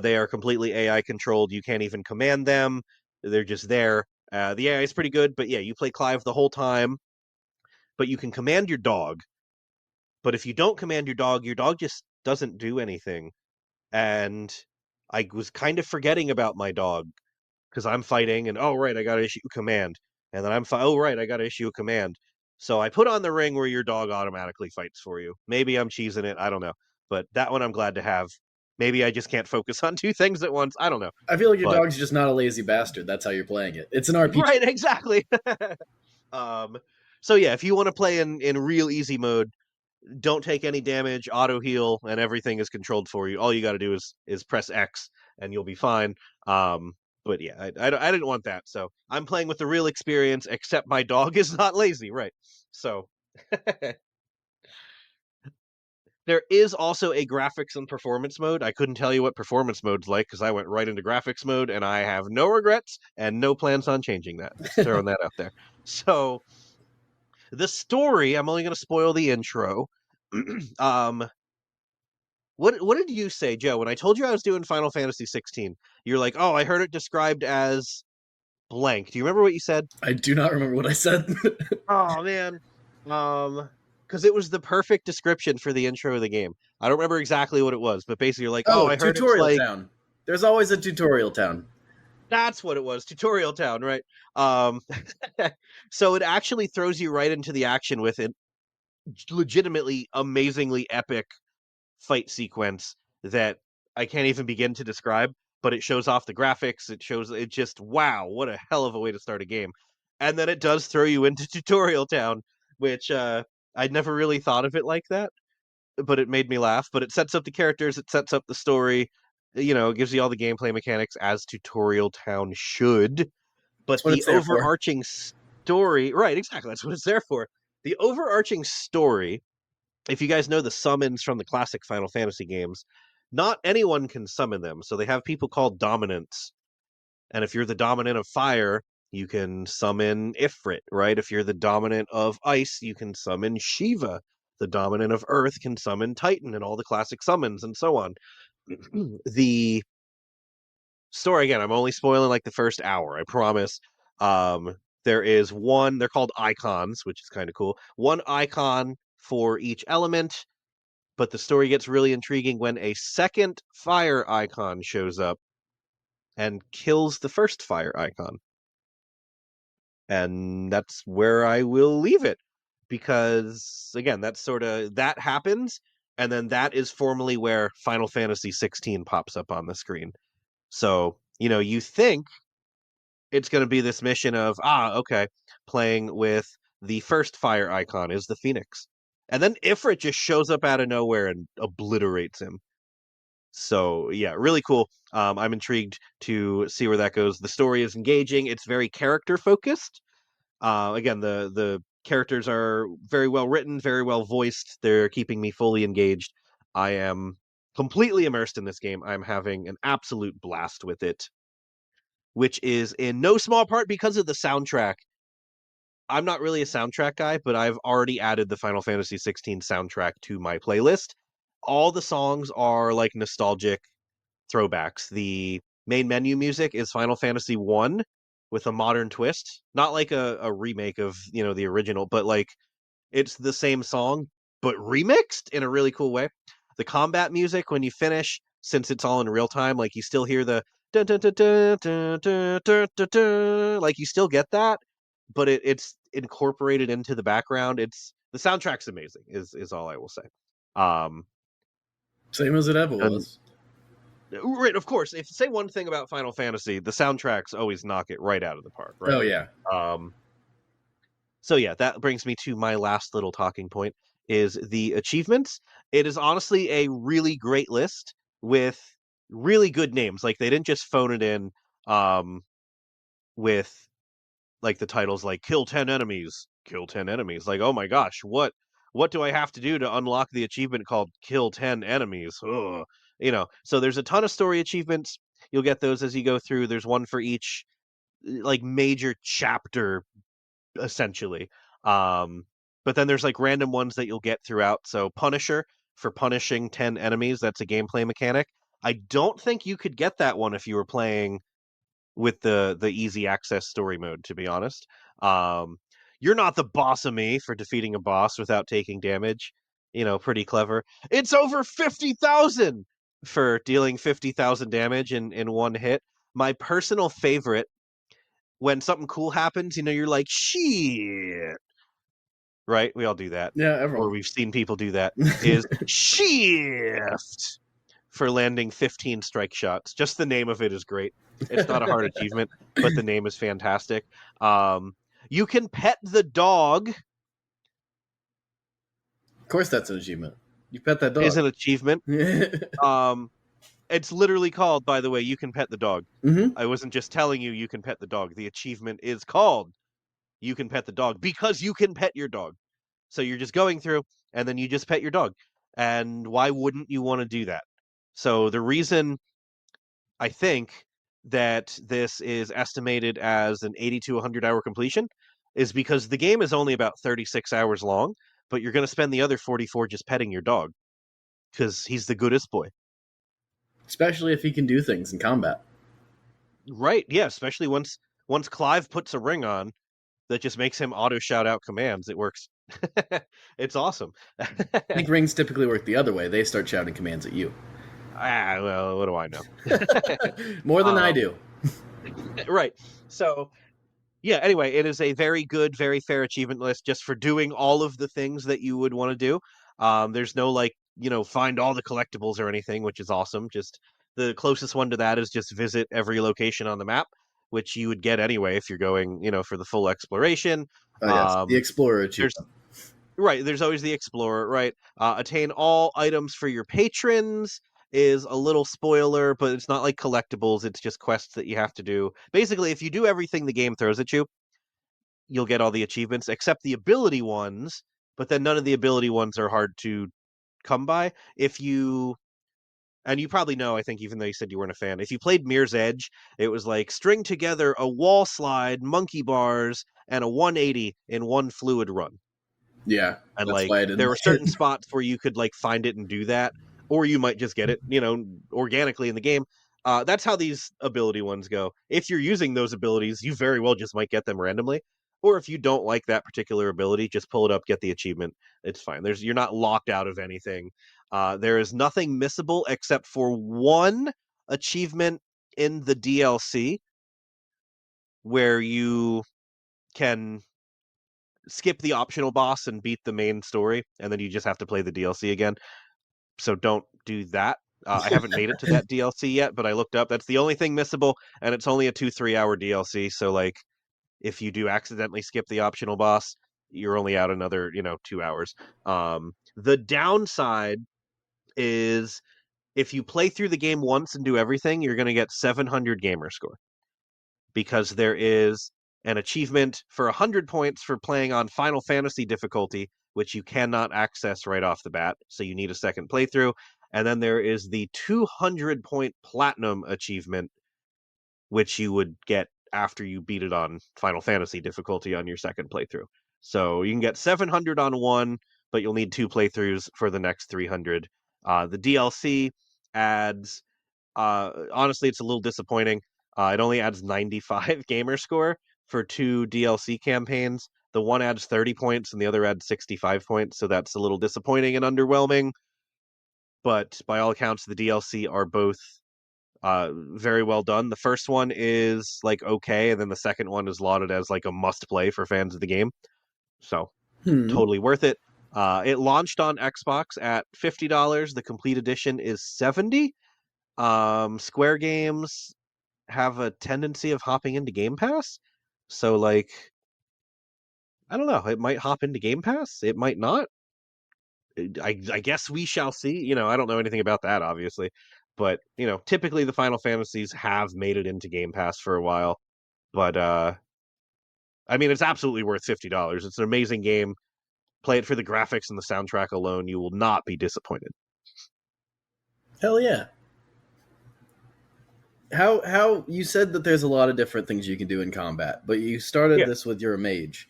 They are completely AI controlled. You can't even command them. They're just there. The AI is pretty good, but yeah, you play Clive the whole time. But you can command your dog. But if you don't command your dog just doesn't do anything. And I was kind of forgetting about my dog because I'm fighting, and oh right, I got to issue a command, and then oh right, I got to issue a command. So I put on the ring where your dog automatically fights for you. Maybe I'm cheesing it, I don't know, but that one I'm glad to have. Maybe I just can't focus on two things at once. I don't know, I feel like your but dog's just not a lazy bastard. That's how you're playing it. It's an RPG. right, exactly. um, so yeah, if you want to play in real easy mode, don't take any damage, auto heal, and everything is controlled for you. All you got to do is press X, and you'll be fine. Um, but yeah, I didn't want that, so I'm playing with the real experience. Except my dog is not lazy, right? So there is also a graphics and performance mode. I couldn't tell you what performance mode's like because I went right into graphics mode, and I have no regrets and no plans on changing that. Just throwing that out there. So the story, I'm only going to spoil the intro. um what did you say, Joe? When I told you I was doing Final Fantasy 16, you're like, "Oh, I heard it described as blank." Do you remember what you said? I do not remember what I said. Oh man, because it was the perfect description for the intro of the game. I don't remember exactly what it was, but basically, you're like, "Oh, Oh, I heard it's tutorial like town. There's always a tutorial town. that's what it was, Tutorial Town, right?" Um, so it actually throws you right into the action with an legitimately amazingly epic fight sequence that I can't even begin to describe, but it shows off the graphics. It shows it just wow, what a hell of a way to start a game. And then it does throw you into Tutorial Town, which I'd never really thought of it like that, but it made me laugh. But it sets up the characters, it sets up the story, it gives you all the gameplay mechanics as Tutorial Town should. But That's what the it's there for. overarching story, right, exactly, that's what it's there for. The overarching story, if you guys know the summons from the classic Final Fantasy games, not anyone can summon them. So they have people called dominants. And if you're the dominant of fire, you can summon Ifrit, right? If you're the dominant of ice, you can summon Shiva. The dominant of earth can summon Titan and all the classic summons and so on. The story, again, I'm only spoiling like the first hour, I promise. There is one, they're called icons, which is kind of cool. One icon for each element, but the story gets really intriguing when a second fire icon shows up and kills the first fire icon. And that's where I will leave it because again, that's sort of that happens and then that is formally where Final Fantasy 16 pops up on the screen. So, you think it's going to be this mission of okay, playing with the first fire icon is the Phoenix. And then Ifrit just shows up out of nowhere and obliterates him. So yeah, really cool. I'm intrigued to see where that goes. The story is engaging. It's very character focused. Again, the characters are very well written, very well voiced. They're keeping me fully engaged. I am completely immersed in this game. I'm having an absolute blast with it, which is in no small part because of the soundtrack. I'm not really a soundtrack guy, but I've already added the Final Fantasy 16 soundtrack to my playlist. All the songs are like nostalgic throwbacks. The main menu music is Final Fantasy 1 with a modern twist. Not like a remake of, the original, but like it's the same song but remixed in a really cool way. The combat music when you finish, since it's all in real time, like you still hear the dun, dun, dun, dun, dun, dun, dun, dun, dun, like you still get that, but it's incorporated into the background. It's the soundtrack's amazing. Is all I will say. Um, Same as it ever and was. right, of course, if you say one thing about Final Fantasy, the soundtracks always knock it right out of the park, Oh right? yeah. Um, so yeah, that brings me to my last little talking point is the achievements. It is honestly a really great list with really good names. Like they didn't just phone it in um with like the titles like kill 10 enemies, kill 10 enemies. Like, oh my gosh, what do I have to do to unlock the achievement called kill 10 enemies? Ugh. So there's a ton of story achievements. You'll get those as you go through. There's one for each like major chapter essentially. Um, but then there's like random ones that you'll get throughout. So Punisher for punishing 10 enemies, that's a gameplay mechanic. I don't think you could get that one if you were playing with the easy access story mode, to be honest. Um, you're not the boss of me for defeating a boss without taking damage. Pretty clever. It's over 50,000 for dealing 50,000 damage in one hit. My personal favorite when something cool happens, you're like, shit, right? We all do that. Yeah, Or everyone. we've seen people do that, is shift for landing 15 strike shots. Just the name of it is great. It's not a hard achievement, but the name is fantastic. Um, you can pet the dog Of course, that's an achievement. You pet that is dog. an achievement. Um, it's literally called, by the way, you can pet the dog. Mm-hmm. I wasn't just telling you you can pet the dog. The achievement is called you can pet the dog because you can pet your dog. So you're just going through and then you just pet your dog. And why wouldn't you want to do that? So the reason I think that this is estimated as an 80 to 100 hour completion is because the game is only about 36 hours long, but you're going to spend the other 44 just petting your dog because he's the goodest boy. Especially if he can do things in combat. Right. Yeah. Especially once Clive puts a ring on that just makes him auto shout out commands. It works. It's awesome. I think rings typically work the other way. They start shouting commands at you. Well, what do I know? More than I um, do. right. So yeah, anyway, it is a very good, very fair achievement list just for doing all of the things that you would want to do. There's no like, find all the collectibles or anything, which is awesome. Just the closest one to that is just visit every location on the map, which you would get anyway if you're going, for the full exploration. Oh yes, the Um, explorer there's achievement. Right, there's always the explorer, right? Attain all items for your patrons is a little spoiler, but it's not like collectibles, it's just quests that you have to do. Basically, if you do everything the game throws at you, you'll get all the achievements except the ability ones, but then none of the ability ones are hard to come by. If you and you probably know, I think, even though you said you weren't a fan, if you played Mirror's Edge, it was like string together a wall slide, monkey bars, and a 180 in one fluid run. Yeah, And that's why like I didn't there were like it. certain spots where you could like find it and do that, or you might just get it, organically in the game. That's how these ability ones go. If you're using those abilities, you very well just might get them randomly. Or if you don't like that particular ability, just pull it up, get the achievement. It's fine. You're not locked out of anything. There is nothing missable except for one achievement in the DLC where you can skip the optional boss and beat the main story, and then you just have to play the DLC again. So don't do that. I haven't made it to that DLC yet, but I looked up. That's the only thing missable, and it's only a 2-3 hour DLC. So like, if you do accidentally skip the optional boss, you're only out another 2 hours. The downside is if you play through the game once and do everything, you're going to get 700 gamer score because there is an achievement for 100 points for playing on Final Fantasy difficulty, which you cannot access right off the bat. So you need a second playthrough. And then there is the 200-point platinum achievement, which you would get after you beat it on Final Fantasy difficulty on your second playthrough. So you can get 700 on one, but you'll need two playthroughs for the next 300. The DLC adds honestly, it's a little disappointing. It only adds 95 gamer score for two DLC campaigns. The one adds 30 points and the other adds 65 points, so that's a little disappointing and underwhelming. But by all accounts, the DLC are both Very well done. The first one is like okay, and then the second one is lauded as like a must play for fans of the game. So Hmm. totally worth it. It launched on Xbox at $50. The complete edition is 70. Square games have a tendency of hopping into Game Pass. So like I don't know, it might hop into Game Pass, it might not. I guess we shall see. I don't know anything about that obviously. But, typically the Final Fantasies have made it into Game Pass for a while. But I mean it's absolutely worth $50. It's an amazing game. Play it for the graphics and the soundtrack alone. You will not be disappointed. Hell yeah. How you said that there's a lot of different things you can do in combat, but you started Yeah. this with your mage.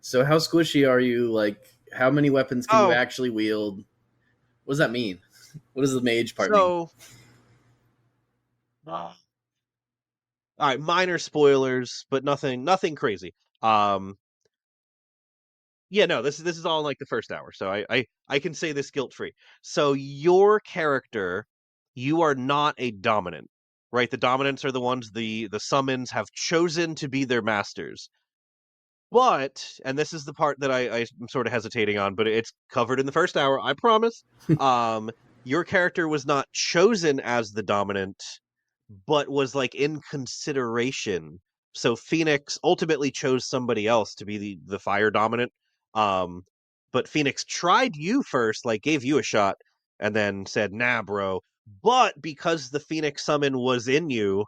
So how squishy are you? Like, how many weapons can you Oh, actually wield? What does that mean? What does the mage part mean? so all right, minor spoilers, but nothing crazy. Um, yeah, no, this is all in like the first hour, so I can say this guilt free. So your character, you are not a dominant, right? The dominants are the ones the summons have chosen to be their masters. But, and this is the part that I'm sort of hesitating on, but it's covered in the first hour, I promise. Um, your character was not chosen as the dominant, but was like in consideration. So Phoenix ultimately chose somebody else to be the fire dominant. Um, but Phoenix tried you first, like gave you a shot, and then said, "Nah, bro." But because the Phoenix summon was in you,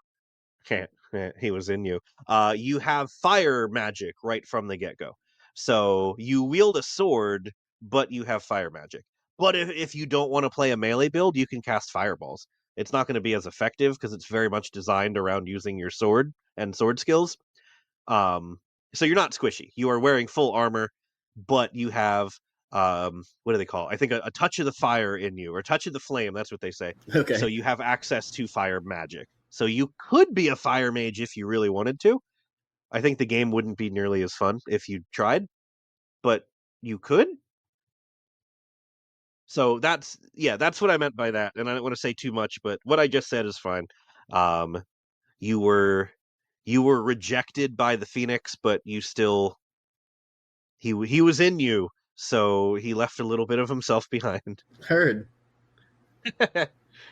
can't he was in you. You have fire magic right from the get-go. So you wield a sword, but you have fire magic. But if you don't want to play a melee build, you can cast fireballs. It's not going to be as effective because it's very much designed around using your sword and sword skills. Um, so you're not squishy. You are wearing full armor, but you have what do they call it? I think a touch of the fire in you, or touch of the flame. That's what they say. So Okay. you have access to fire magic. So you could be a fire mage if you really wanted to. I think the game wouldn't be nearly as fun if you tried, but you could. So that's what I meant by that. And I don't want to say too much, but what I just said is fine. Um, you were you were rejected by the Phoenix, but you still he was in you, so he left a little bit of himself behind. Heard.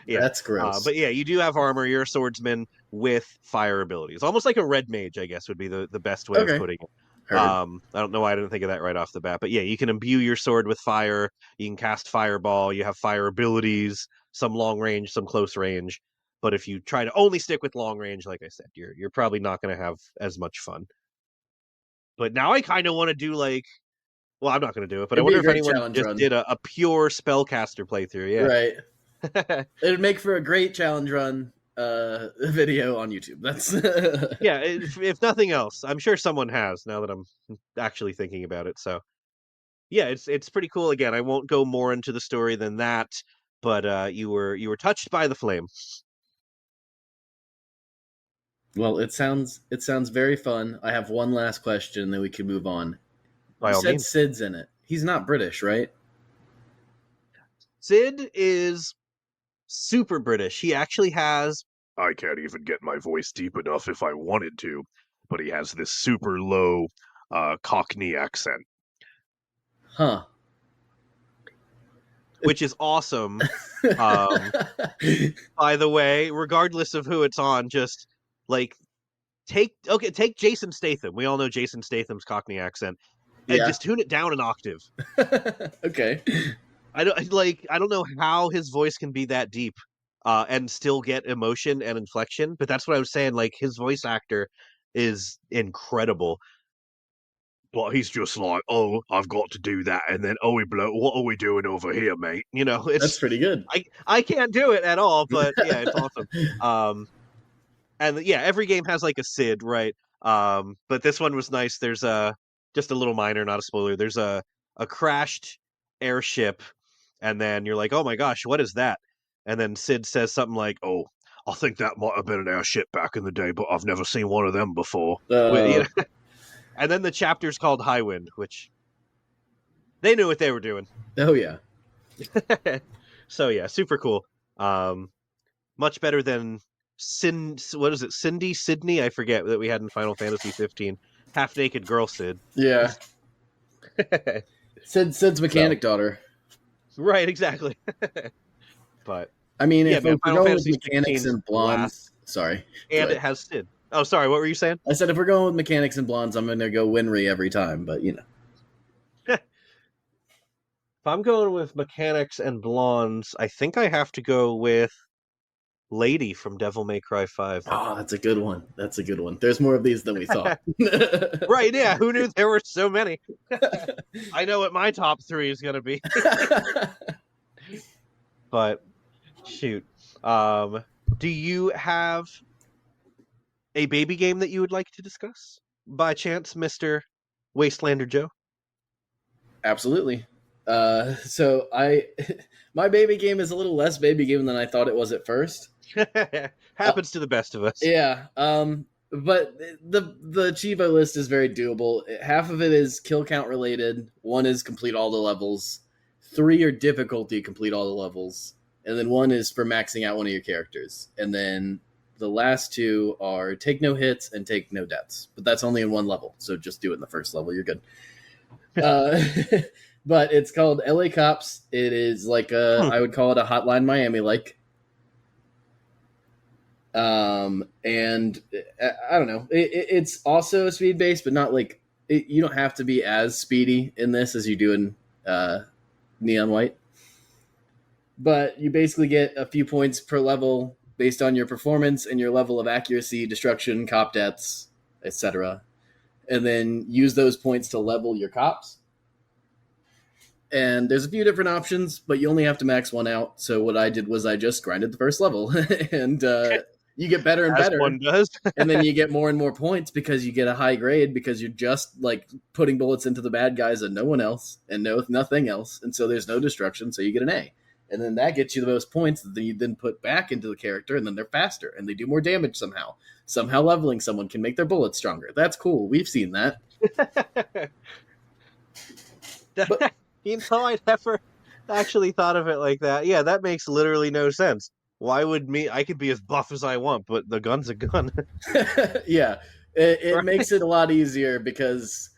Yeah. That's gross. But yeah, you do have armor. You're a swordsman with fire abilities, almost like a red mage, I guess would be the best way of Okay. putting it. Heard. I don't know why I didn't think of that right off the bat, but yeah, you can imbue your sword with fire. You can cast fireball. You have fire abilities, some long range, some close range. But if you try to only stick with long range, like I said, you're probably not going to have as much fun. But now I kind of want to do like, well, I'm not going to do it, but I It'd be wonder a if great anyone challenge just run. did a pure spellcaster playthrough. Right. Yeah. It'd make for a great challenge run video on YouTube. That's Yeah, if nothing else, I'm sure someone has now that I'm actually thinking about it. So yeah, it's pretty cool. Again, I won't go more into the story than that, but you were touched by the flame well, it sounds very fun. I have one last question, then we can move on. by You all said means. Sid's in it. He's not British, right? Sid is super British. He actually has. I can't even get my voice deep enough if I wanted to, but he has this super low Cockney accent, Huh. which is awesome. Um, by the way, regardless of who it's on, just like take Jason Statham. We all know Jason Statham's Cockney accent, and Yeah. just tune it down an octave. Okay. I don't know how his voice can be that deep, and still get emotion and inflection. But that's what I was saying. Like his voice actor is incredible. But he's just like, oh, I've got to do that, and then, oh, blow, what are we doing over here, mate? That's It's pretty good. I can't do it at all. But yeah, it's awesome. And yeah, every game has like a Sid, right? But this one was nice. There's a just a little minor, not a spoiler. There's a crashed airship, and then you're like, oh my gosh, what is that? And then Sid says something like, oh, I think that might have been an airship back in the day, but I've never seen one of them before. uh, And then the chapter's called High Wind, which they knew what they were doing. oh yeah. So yeah, super cool. Um, much better than What is it? Sydney? I forget that we had in Final Fantasy 15. Half naked girl Sid. Yeah, Sid's So mechanic daughter. right, exactly. But I mean, yeah, if man, we're Final going with Fantasy mechanics 16's and blondes, last, sorry, go and it ahead. has Sid. Oh, sorry, what were you saying? I said if we're going with mechanics and blondes, I'm going to go Winry every time, but you know. If I'm going with mechanics and blondes, I think I have to go with Lady from Devil May Cry 5. Oh, that's a good one. That's a good one. There's more of these than we thought. Right, yeah, who knew there were so many? I know what my top 3 is going to be. But shoot. Do you have a baby game that you would like to discuss? By chance, Mr. Wastelander Joe? Absolutely. So I, my baby game is a little less baby game than I thought it was at first. Uh, Happens to the best of us. yeah. But the Chivo list is very doable. Half of it is kill count related. One is complete all the levels. Three are difficulty complete all the levels, and then one is for maxing out one of your characters. And then the last two are take no hits and take no deaths. But that's only in one level, so just do it in the first level. You're good. Uh, but it's called LA Cops. It is like Hmm. I would call it a Hotline Miami like. And I don't know. It's also speed based, but not like you don't have to be as speedy in this as you do in Neon White. But you basically get a few points per level based on your performance and your level of accuracy, destruction, cop deaths, etc. And then use those points to level your cops. And there's a few different options, but you only have to max one out. So what I did was I just grinded the first level, and you get better and As better, one does. and then you get more and more points because you get a high grade because you're just like putting bullets into the bad guys and no one else and nothing else, and so there's no destruction, so you get an A, and then that gets you the most points that you then put back into the character, and then they're faster and they do more damage somehow. Somehow leveling someone can make their bullets stronger. That's cool. We've seen that. But I never actually thought of it like that. Yeah, that makes literally no sense. Why would me? I could be as buff as I want, but the gun's a gun. yeah, it Right? makes it a lot easier because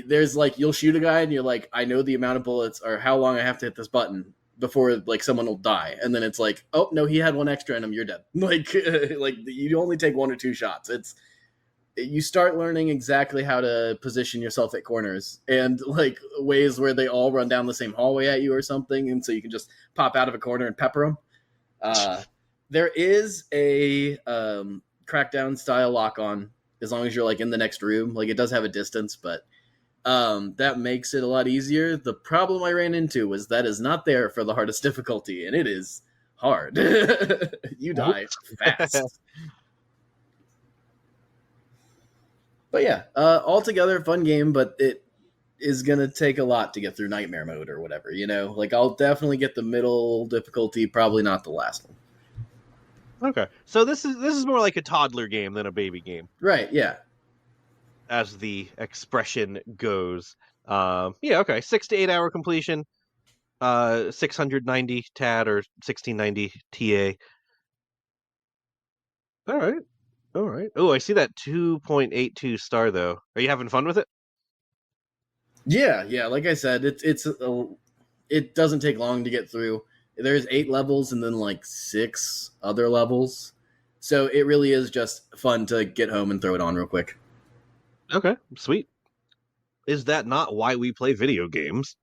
there's like you'll shoot a guy and you're like, I know the amount of bullets or how long I have to hit this button before like someone will die, and then it's like, oh no, he had one extra in him, you're dead. Like you only take one or two shots. It's you start learning exactly how to position yourself at corners and like ways where they all run down the same hallway at you or something, and so you can just pop out of a corner and pepper them. Uh, there is a crackdown style lock on as long as you're like in the next room. Like it does have a distance, but that makes it a lot easier. The problem I ran into was that is not there for the hardest difficulty, and it is hard. You die fast. But yeah, altogether fun game, but it is gonna take a lot to get through nightmare mode or whatever. You know, like I'll definitely get the middle difficulty, probably not the last one. Okay, so this is more like a toddler game than a baby game, Right? Yeah. as the expression goes. Yeah, okay, 6 to 8 hour completion. 690 TAD or 1690 TA. All right, all right. Oh, I see that 2.82 star though. Are you having fun with it? Yeah, yeah. Like I said, it doesn't take long to get through. There's 8 levels and then like 6 other levels, so it really is just fun to get home and throw it on real quick. Okay, sweet. Is that not why we play video games?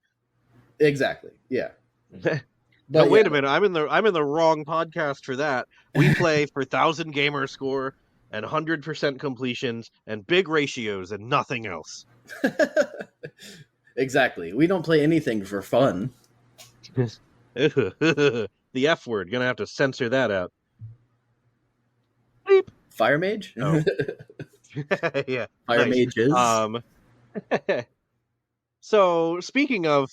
Exactly. Yeah. Oh, But yeah, wait a minute. I'm in the wrong podcast for that. We play for 1,000 gamer score and 100% completions and big ratios and nothing else. exactly. We don't play anything for fun. The F word. Gonna have to censor that out. Beep. Fire mage. Oh, yeah, Fire nice. mages. So speaking of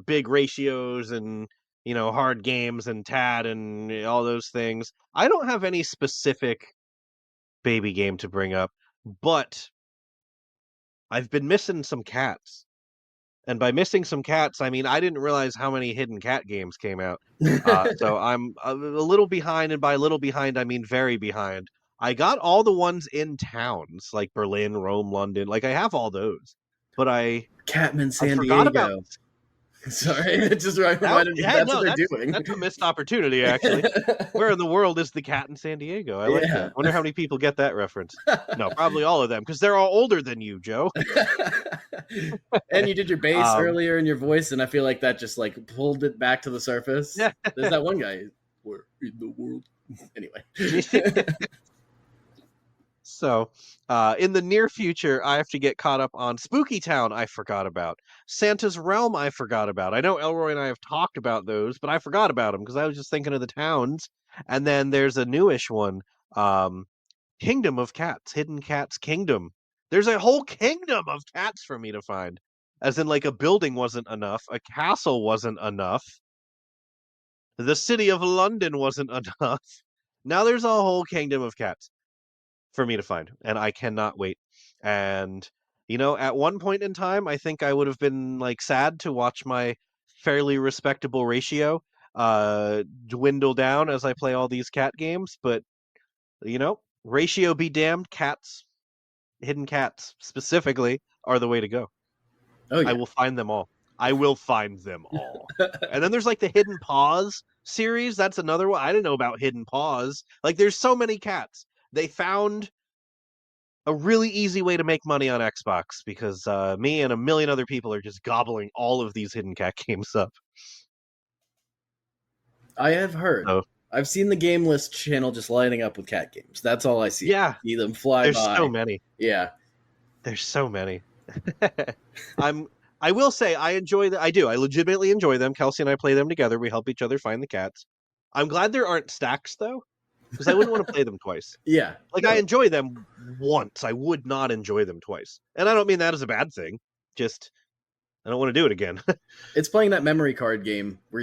big ratios and hard games and TAD and all those things, I don't have any specific baby game to bring up, but I've been missing some cats, And by missing some cats, I mean I didn't realize how many hidden cat games came out. So I'm a little behind, and by little behind, I mean very behind. I got all the ones in towns like Berlin, Rome, London. Like I have all those, but Catman I San forgot about Diego. Sorry, it just that. reminded me Yeah, that's what no, they're doing. that's a missed opportunity actually. Where in the world is the cat in San Diego? I like Yeah. that. Wonder how many people get that reference. No, probably all of them because they're all older than you, Joe. And you did your bass Um, earlier in your voice, and I feel like that just like pulled it back to the surface. yeah. There's that one guy. Where in the world? Anyway. So, in the near future, I have to get caught up on Spooky Town. I forgot about Santa's Realm. I forgot about. I know Elroy and I have talked about those, but I forgot about them because I was just thinking of the towns. And then there's a newish one, um, Kingdom of Cats, Hidden Cats Kingdom. There's a whole kingdom of cats for me to find. As in, like a building wasn't enough, a castle wasn't enough, the city of London wasn't enough. Now there's a whole kingdom of cats for me to find, and I cannot wait. And at one point in time, I think I would have been like sad to watch my fairly respectable ratio dwindle down as I play all these cat games. But ratio be damned, cats, hidden cats specifically, are the way to go. Oh I yeah. will find them all. I will find them all. And then there's like the Hidden Paws series. That's another one. I didn't know about Hidden Paws. Like there's so many cats. They found a really easy way to make money on Xbox because me and a million other people are just gobbling all of these hidden cat games up. I have heard. So I've seen the game list channel just lighting up with cat games. That's all I see. yeah, See them fly there's so by. many. Yeah. There's so many. I'm. I will say I enjoy I do. I legitimately enjoy them. Kelsey and I play them together. We help each other find the cats. I'm glad there aren't stacks though, because I wouldn't want to play them twice. Yeah. Like I No. enjoy them once. I would not enjoy them twice. And I don't mean that as a bad thing. Just I don't want to do it again. It's playing that memory card game where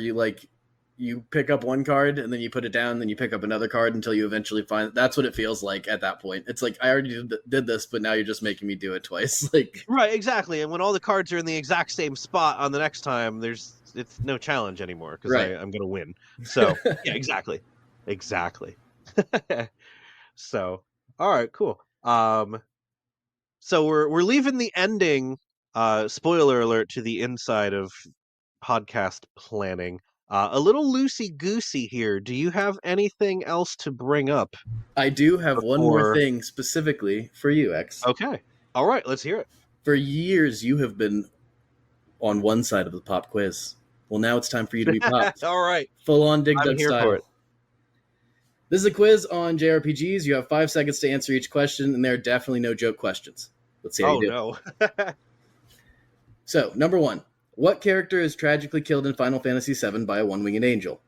you pick up one card and then you put it down, then you pick up another card until you eventually find it. That's what it feels like at that point. It's like I already did this, but now you're just making me do it twice. Like Right, exactly. And when all the cards are in the exact same spot on the next time, it's no challenge anymore because right. I'm gonna win. So yeah, exactly. Exactly. So all right, cool. So we're leaving the ending, spoiler alert, to the inside of podcast planning. A little loosey goosey here. Do you have anything else to bring up I do have one more before? thing specifically for you, X. Okay. All right, let's hear it. For years, you have been on one side of the pop quiz. Well, now it's time for you to be popped. All right. Full on Dig I'm Dug here for style. it. This is a quiz on JRPGs. You have 5 seconds to answer each question, and there are definitely no joke questions. Let's see how Oh you do. no. So, number 1. What character is tragically killed in Final Fantasy VII by a one-winged angel?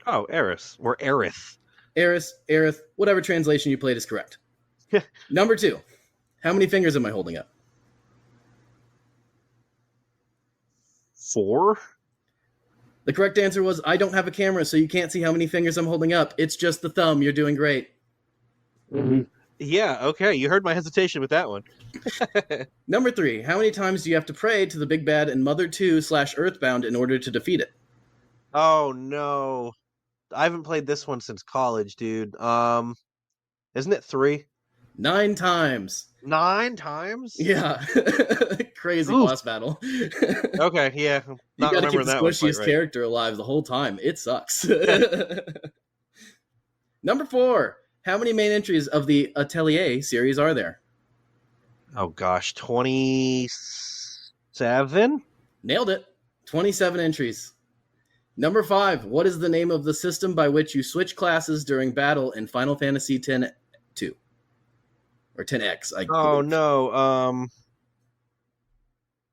Oh, Eris or Aerith. Eris, Aerith, whatever translation you played is correct. Number 2. How many fingers am I holding up? 4? The correct answer was, I don't have a camera, so you can't see how many fingers I'm holding up. It's just the thumb. You're doing great. Yeah, okay. You heard my hesitation with that one. Number 3. How many times do you have to pray to the big bad in Mother 2/Earthbound in order to defeat it? Oh no. I haven't played this one since college, dude. Isn't it 3? 9 times. 9 times? Yeah. Crazy Oof. boss battle. Okay, yeah. You Not gotta keep remembering the that one quite squishiest right. character alive the whole time. It sucks. Number 4. How many main entries of the Atelier series are there? Oh gosh, 27? Nailed it. 27 entries. Number 5. What is the name of the system by which you switch classes during battle in Final Fantasy X-2? Or 10X, I Oh believe. no,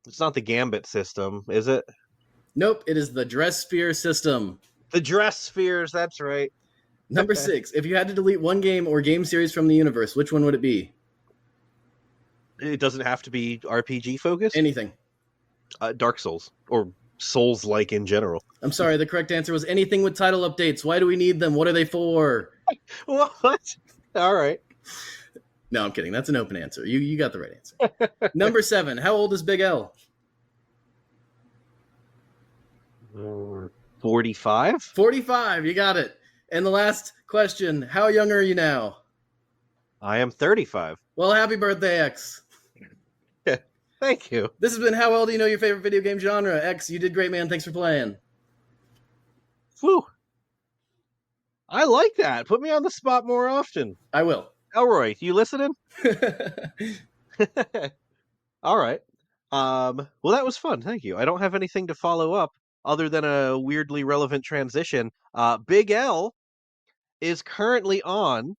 it's not the Gambit system, is it? Nope, it is the Dress Sphere system. The Dress Spheres, that's right. Number 6. If you had to delete one game or game series from the universe, which one would it be? It doesn't have to be RPG focused. Anything. Dark Souls or Souls-like in general. I'm sorry, the correct answer was anything with title updates. Why do we need them? What are they for? What? All right. No, I'm kidding. That's an open answer. You got the right answer. Number 7. How old is Big L? 45? 45, you got it. And the last question, how young are you now? I am 35. Well, happy birthday, X. Thank you. This has been How Well Do You Know Your Favorite Video Game Genre? X, you did great, man. Thanks for playing. Whew. I like that. Put me on the spot more often. I will. Elroy, you listening? All right. Well, that was fun. Thank you. I don't have anything to follow up other than a weirdly relevant transition. Big L is currently on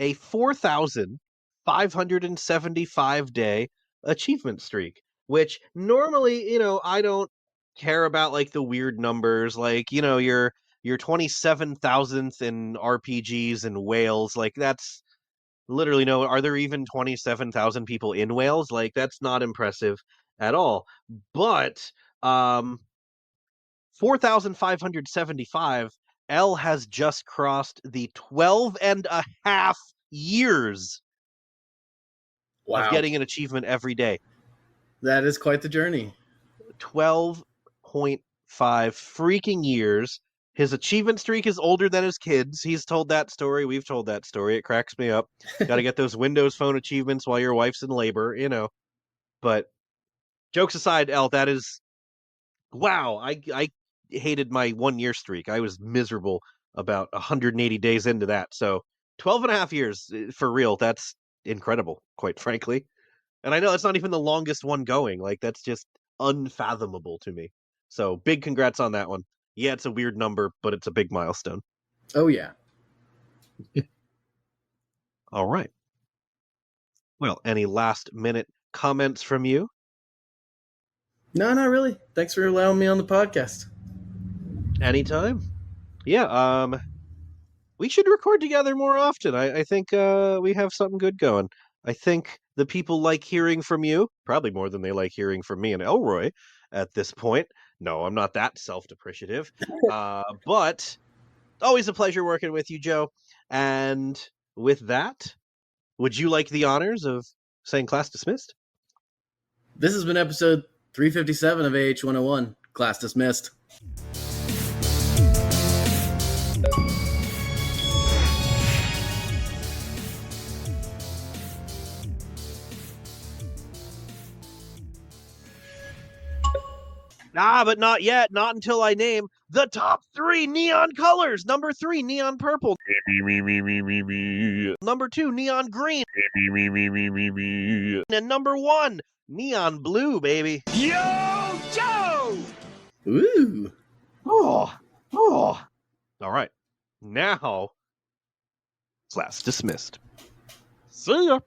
a 4,575 day achievement streak, which normally, I don't care about like the weird numbers, like, your 27,000th in RPGs and Wales, like that's literally no, are there even 27,000 people in Wales? Like that's not impressive at all. But 4,575, L has just crossed the 12 and a half years of Wow. getting an achievement every day. That is quite the journey. 12.5 freaking years. His achievement streak is older than his kids. He's told that story. We've told that story. It cracks me up. Got to get those Windows Phone achievements while your wife's in labor, But jokes aside, L, that is wow. I hated my 1 year streak. I was miserable about 180 days into that. So 12 and a half years for real. That's incredible, quite frankly. And I know it's not even the longest one going. Like that's just unfathomable to me. So big congrats on that one. Yeah, it's a weird number, but it's a big milestone. Oh, yeah. All right. Well, any last minute comments from you? No, not really. Thanks for allowing me on the podcast. Anytime. Yeah, we should record together more often. I think we have something good going. I think the people like hearing from you, probably more than they like hearing from me and Elroy at this point. No, I'm not that self-depreciative. But always a pleasure working with you, Joe. And with that, would you like the honors of saying class dismissed? This has been episode 357 of AH 101. Class dismissed. But not yet. Not until I name the top 3 neon colors. Number 3, neon purple. Number 2, neon green. And number 1, neon blue, baby. Yo, Joe! Ooh. Oh. All right. Now, class dismissed. See ya.